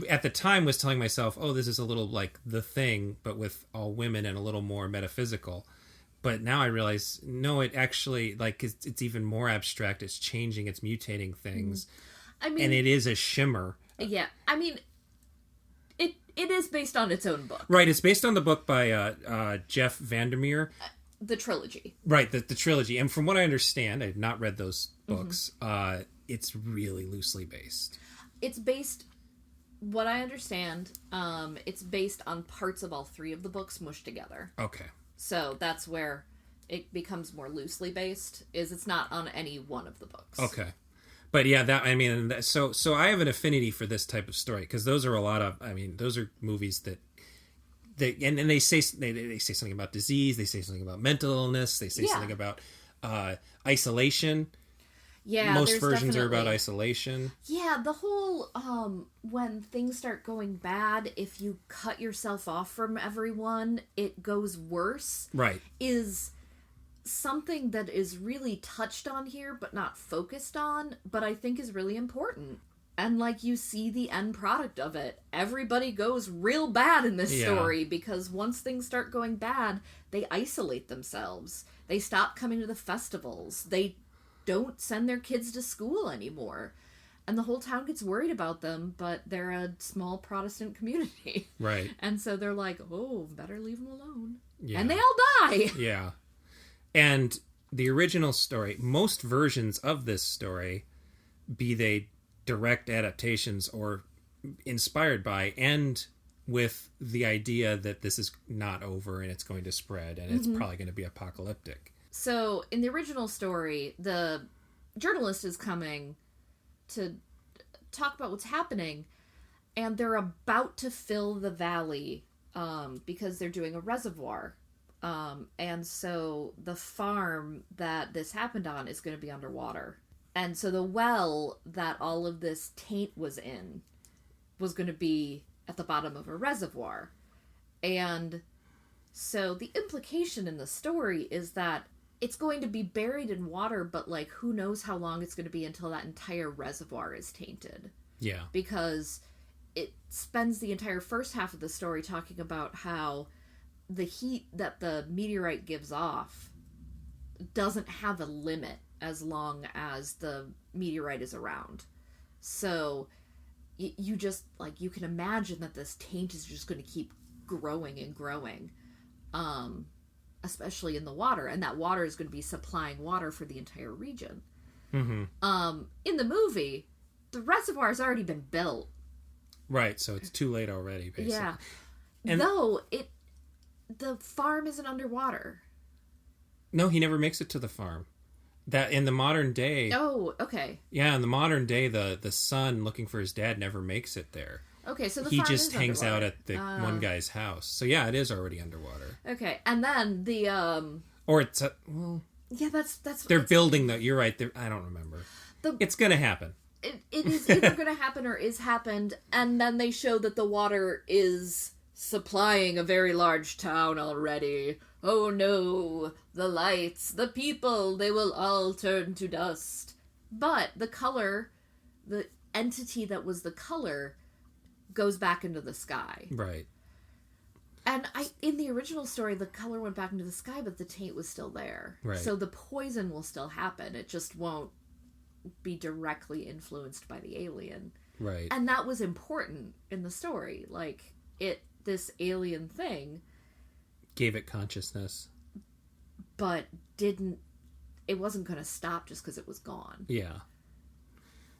at the time was telling myself, oh, this is a little like The Thing, but with all women and a little more metaphysical. But now I realize, no, it actually, like, it's even more abstract. It's changing, it's mutating things.
I mean,
and it is a shimmer.
Yeah, I mean, it is based on its own book.
Right, it's based on the book by Jeff Vandermeer.
The trilogy.
Right, the trilogy. And from what I understand, I have not read those books, it's really loosely based.
It's based, what I understand, it's based on parts of all three of the books mushed together.
Okay.
So that's where it becomes more loosely based, is it's not on any one of the books.
Okay. But yeah, so I have an affinity for this type of story, because those are a lot of, those are movies that and they say something about disease, they say something about mental illness, they say something about isolation.
Yeah,
most versions are about isolation.
Yeah, the whole when things start going bad, if you cut yourself off from everyone, it goes worse.
Right.
Is something that is really touched on here, but not focused on, but I think is really important. And, like, you see the end product of it. Everybody goes real bad in this story, because once things start going bad, they isolate themselves. They stop coming to the festivals. They don't send their kids to school anymore. And the whole town gets worried about them, but they're a small Protestant community.
Right.
And so they're like, oh, better leave them alone.
Yeah.
And they all die.
Yeah. And the original story, most versions of this story, be they direct adaptations or inspired by, end with the idea that this is not over and it's going to spread and it's probably going to be apocalyptic.
So in the original story, the journalist is coming to talk about what's happening, and they're about to fill the valley because they're doing a reservoir. And so the farm that this happened on is going to be underwater. And so the well that all of this taint was in was going to be at the bottom of a reservoir. And so the implication in the story is that it's going to be buried in water, but, like, who knows how long it's going to be until that entire reservoir is tainted.
Yeah.
Because it spends the entire first half of the story talking about how the heat that the meteorite gives off doesn't have a limit as long as the meteorite is around. So you just, like, you can imagine that this taint is just going to keep growing and growing, especially in the water, and that water is going to be supplying water for the entire region. In the movie, the reservoir's already been built.
Right, so it's too late already, basically.
Yeah.
And
though the farm isn't underwater.
No, he never makes it to the farm. That in the modern day.
Oh, okay.
Yeah, in the modern day, the son looking for his dad never makes it there.
Okay, so
he
farm
just
is
hangs
underwater.
out at the one guy's house. So yeah, it is already underwater.
Okay, and then the
or it's well.
Yeah, that's
they're building the. You're right. I don't remember. It's gonna happen.
It is either gonna happen or is happened, and then they show that the water is supplying a very large town already. Oh no, the lights, the people, they will all turn to dust. But the color, the entity that was the color, goes back into the sky.
Right.
And in the original story, the color went back into the sky, but the taint was still there.
Right.
So the poison will still happen. It just won't be directly influenced by the alien.
Right.
And that was important in the story. Like, this alien thing
gave it consciousness,
but it wasn't going to stop just because it was gone.
Yeah.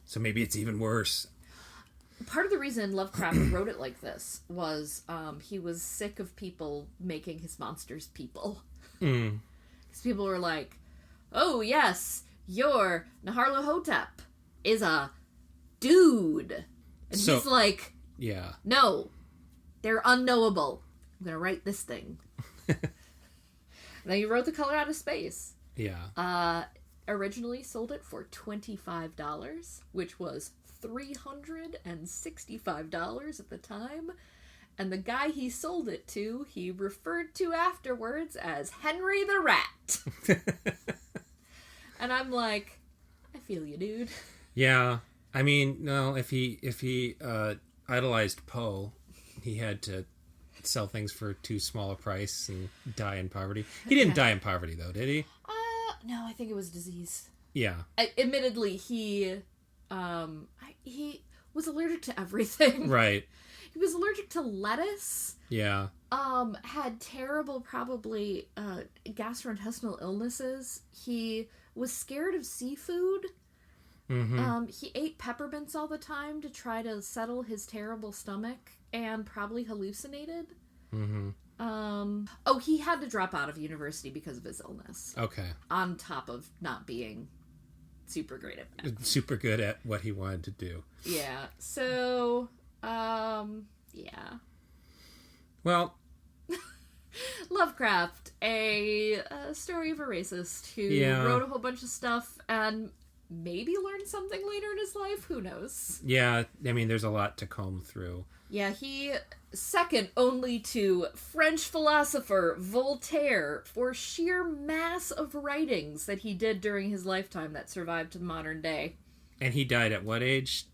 So maybe it's even worse.
Part of the reason Lovecraft wrote it like this was he was sick of people making his monsters people. Because people were like, oh yes, your Nyarlathotep is a dude. And he's like,
yeah,
no, they're unknowable. I'm going to write this thing. And then he wrote The Color Out of Space.
Yeah.
Originally sold it for $25, which was $365 at the time. And the guy he sold it to, he referred to afterwards as Henry the Rat. And I'm like, I feel you, dude.
Yeah. I mean, no, if he idolized Poe, he had to sell things for too small a price and die in poverty. He didn't die in poverty, though, did he?
No, I think it was disease.
Yeah.
Admittedly, he was allergic to everything.
Right.
He was allergic to lettuce.
Yeah.
Had terrible, probably, gastrointestinal illnesses. He was scared of seafood.
Mm-hmm.
He ate peppermints all the time to try to settle his terrible stomach and probably hallucinated.
Mm-hmm.
He had to drop out of university because of his illness.
Okay.
On top of not being super great at math.
Super good at what he wanted to do.
Yeah. So, yeah.
Well,
Lovecraft, a story of a racist who wrote a whole bunch of stuff and maybe learned something later in his life. Who knows?
Yeah, I mean, there's a lot to comb through.
Yeah, he second only to French philosopher Voltaire for sheer mass of writings that he did during his lifetime that survived to the modern day.
And he died at what age?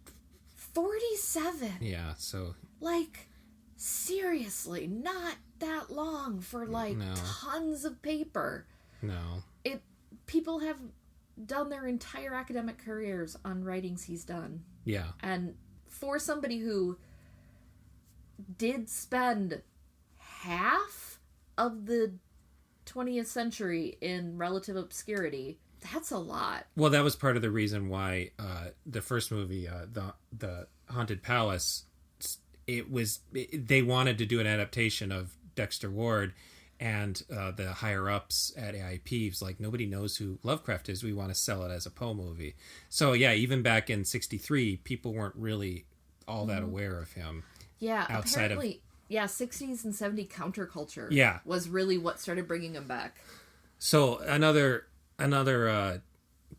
47.
Yeah, so...
Like, seriously, not that long for, like, tons of paper.
No.
People have done their entire academic careers on writings he's done.
Yeah.
And for somebody who did spend half of the 20th century in relative obscurity, that's a lot.
Well, that was part of the reason why the first movie, the Haunted Palace, they wanted to do an adaptation of Dexter Ward, and the higher-ups at AIP was like, nobody knows who Lovecraft is. We want to sell it as a Poe movie. So, yeah, even back in 1963, people weren't really all that aware of him.
Yeah, apparently, 60s and 70s counterculture was really what started bringing him back. So,
another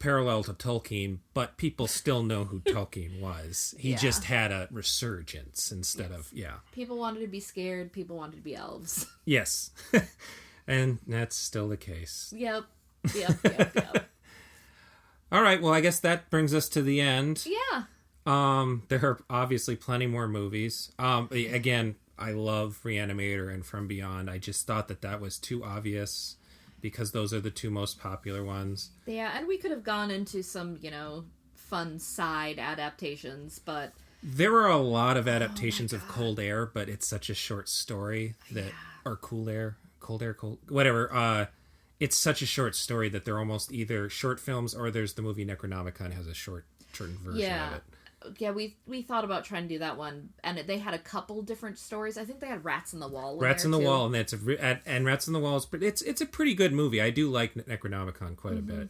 parallel to Tolkien, but people still know who Tolkien was. He just had a resurgence instead of.
People wanted to be scared. People wanted to be elves.
Yes. And that's still the case.
Yep.
All right, well, I guess that brings us to the end.
Yeah.
There are obviously plenty more movies. Again, I love Reanimator and From Beyond. I just thought that was too obvious, because those are the two most popular ones.
Yeah, and we could have gone into some, fun side adaptations, but...
There are a lot of adaptations of Cold Air, but it's such a short story that... Or Cold Air, whatever. It's such a short story that they're almost either short films, or there's the movie Necronomicon has a shortened version of it.
Yeah, we thought about trying to do that one, and they had a couple different stories. I think they had Rats in the Wall.
Rats in the Wall, and Rats in the Wall it's a pretty good movie. I do like Necronomicon quite a bit.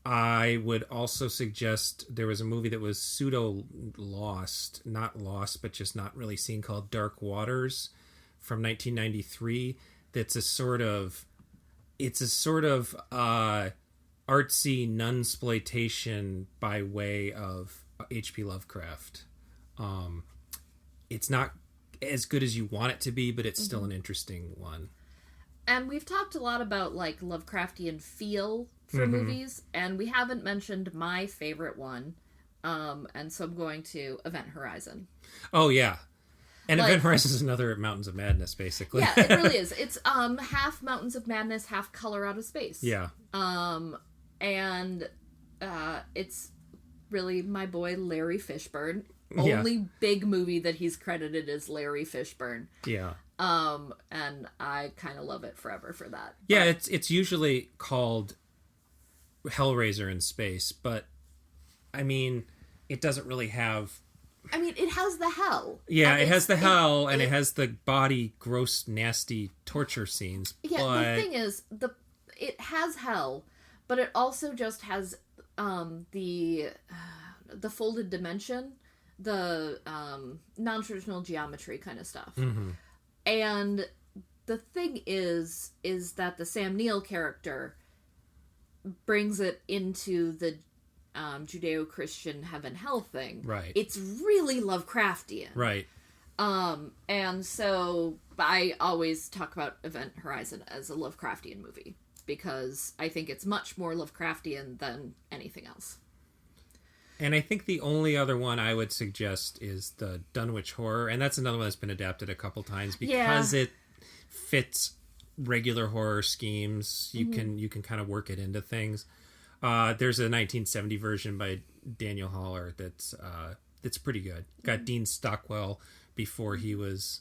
I would also suggest there was a movie that was not lost, but just not really seen, called Dark Waters from 1993. That's a sort of artsy nunsploitation by way of H.P. Lovecraft. It's not as good as you want it to be, but it's still an interesting one.
And we've talked a lot about, like, Lovecraftian feel for movies, and we haven't mentioned my favorite one, and so I'm going to Event Horizon.
Oh, yeah. And Event Horizon is another Mountains of Madness, basically.
Yeah, it really is. It's half Mountains of Madness, half Color Out of Space.
Yeah.
And it's really my boy Larry Fishburne. Only big movie that he's credited is Larry Fishburne.
Yeah.
And I kind of love it forever for that.
Yeah, it's usually called Hellraiser in space, but I mean, it doesn't really have...
I mean, it has the hell.
Yeah, it has the hell, and it has the body, gross, nasty torture scenes.
Yeah,
but...
the thing is, it has hell, but it also just has the folded dimension, the non-traditional geometry kind of stuff.
Mm-hmm.
And the thing is that the Sam Neill character brings it into the Judeo-Christian heaven-hell thing.
Right.
It's really Lovecraftian.
Right.
And so I always talk about Event Horizon as a Lovecraftian movie, because I think it's much more Lovecraftian than anything else.
And I think the only other one I would suggest is the Dunwich Horror, and that's another one that's been adapted a couple times because it fits regular horror schemes. You can kind of work it into things. There's a 1970 version by Daniel Haller that's pretty good. Got Dean Stockwell before he was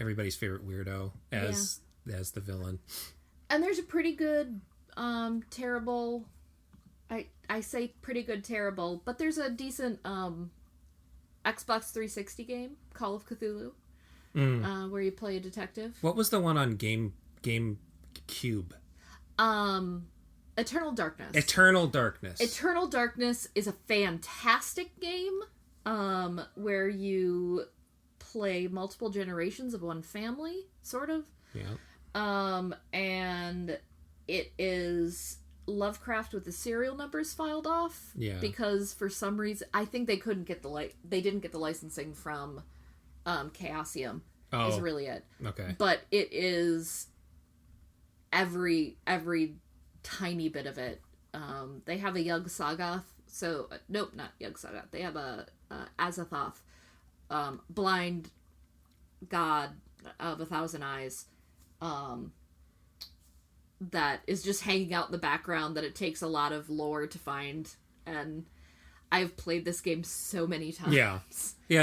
everybody's favorite weirdo as the villain.
And there's a pretty good terrible. I say pretty good terrible, but there's a decent Xbox 360 game, Call of Cthulhu, where you play a detective.
What was the one on GameCube?
Eternal Darkness.
Eternal Darkness.
Eternal Darkness is a fantastic game where you play multiple generations of one family, sort of.
Yeah.
And it is Lovecraft with the serial numbers filed off.
Yeah.
Because for some reason, I think they couldn't get they didn't get the licensing from Chaosium.
Oh.
Is really it.
Okay.
But it is every tiny bit of it. They have a Yog-Sothoth. So nope, not Yog-Sothoth. They have a Azathoth, blind god of 1,000 eyes. That is just hanging out in the background that it takes a lot of lore to find, and I've played this game so many times.
Yeah,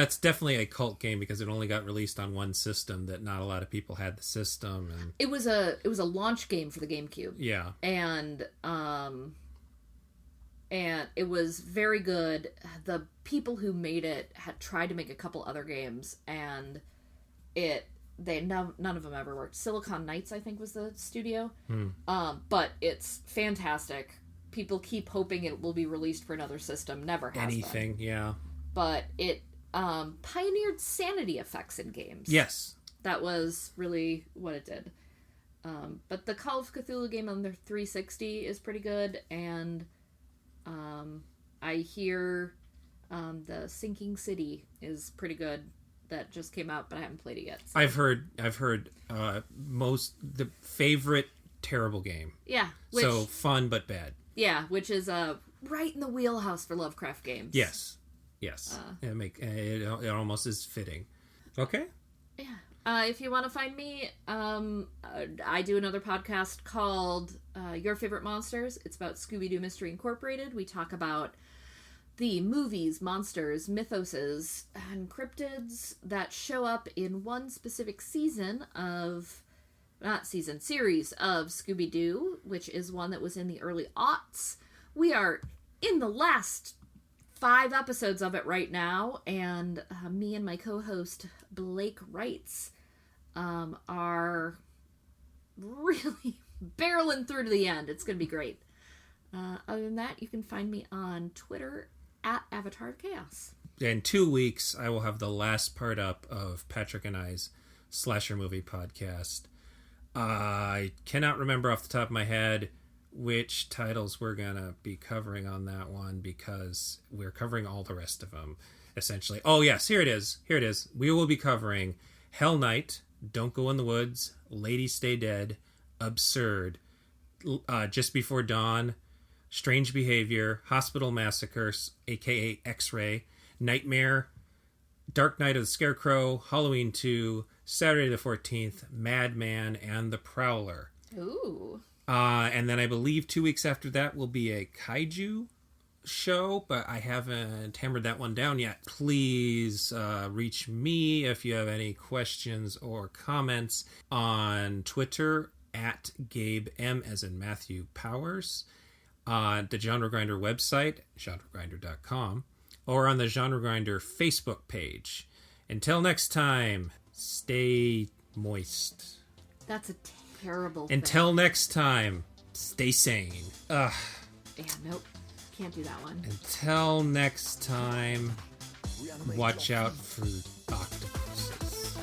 it's definitely a cult game because it only got released on one system that not a lot of people had the system, and
it was a launch game for the GameCube.
Yeah.
And it was very good. The people who made it had tried to make a couple other games, and none of them ever worked. Silicon Knights, I think, was the studio. But it's fantastic. People keep hoping it will be released for another system. Never has
anything,
been.
Yeah.
But it pioneered sanity effects in games.
Yes.
That was really what it did. But the Call of Cthulhu game on the 360 is pretty good, and I hear the Sinking City is pretty good. That just came out, but I haven't played it yet. So.
I've heard the favorite terrible game.
Yeah.
So fun but bad.
Yeah, which is right in the wheelhouse for Lovecraft games.
Yes. It almost is fitting. Okay.
Yeah. If you want to find me, I do another podcast called Your Favorite Monsters. It's about Scooby-Doo Mystery Incorporated. We talk about the movies, monsters, mythoses, and cryptids that show up in one specific series of Scooby-Doo, which is one that was in the early aughts. We are in the last 5 episodes of it right now, and me and my co-host Blake Wrights are really barreling through to the end. It's going to be great. Other than that, you can find me on Twitter at Avatar of Chaos.
In 2 weeks, I will have the last part up of Patrick and I's slasher movie podcast. I cannot remember off the top of my head which titles we're going to be covering on that one because we're covering all the rest of them, essentially. Oh, yes, here it is. We will be covering Hell Night, Don't Go in the Woods, Lady Stay Dead, Absurd, Just Before Dawn, Strange Behavior, Hospital Massacre, aka X-Ray, Nightmare, Dark Night of the Scarecrow, Halloween 2, Saturday the 14th, Madman, and The Prowler.
Ooh.
And then I believe 2 weeks after that will be a kaiju show, but I haven't hammered that one down yet. Please reach me if you have any questions or comments on Twitter at Gabe M as in Matthew Powers, on the Genre Grinder website, genregrinder.com, or on the Genre Grinder Facebook page. Until next time, stay moist.
That's a terrible thing.
Until next time, stay sane. Ugh.
Yeah, nope. Can't do that one.
Until next time, watch out for octopuses.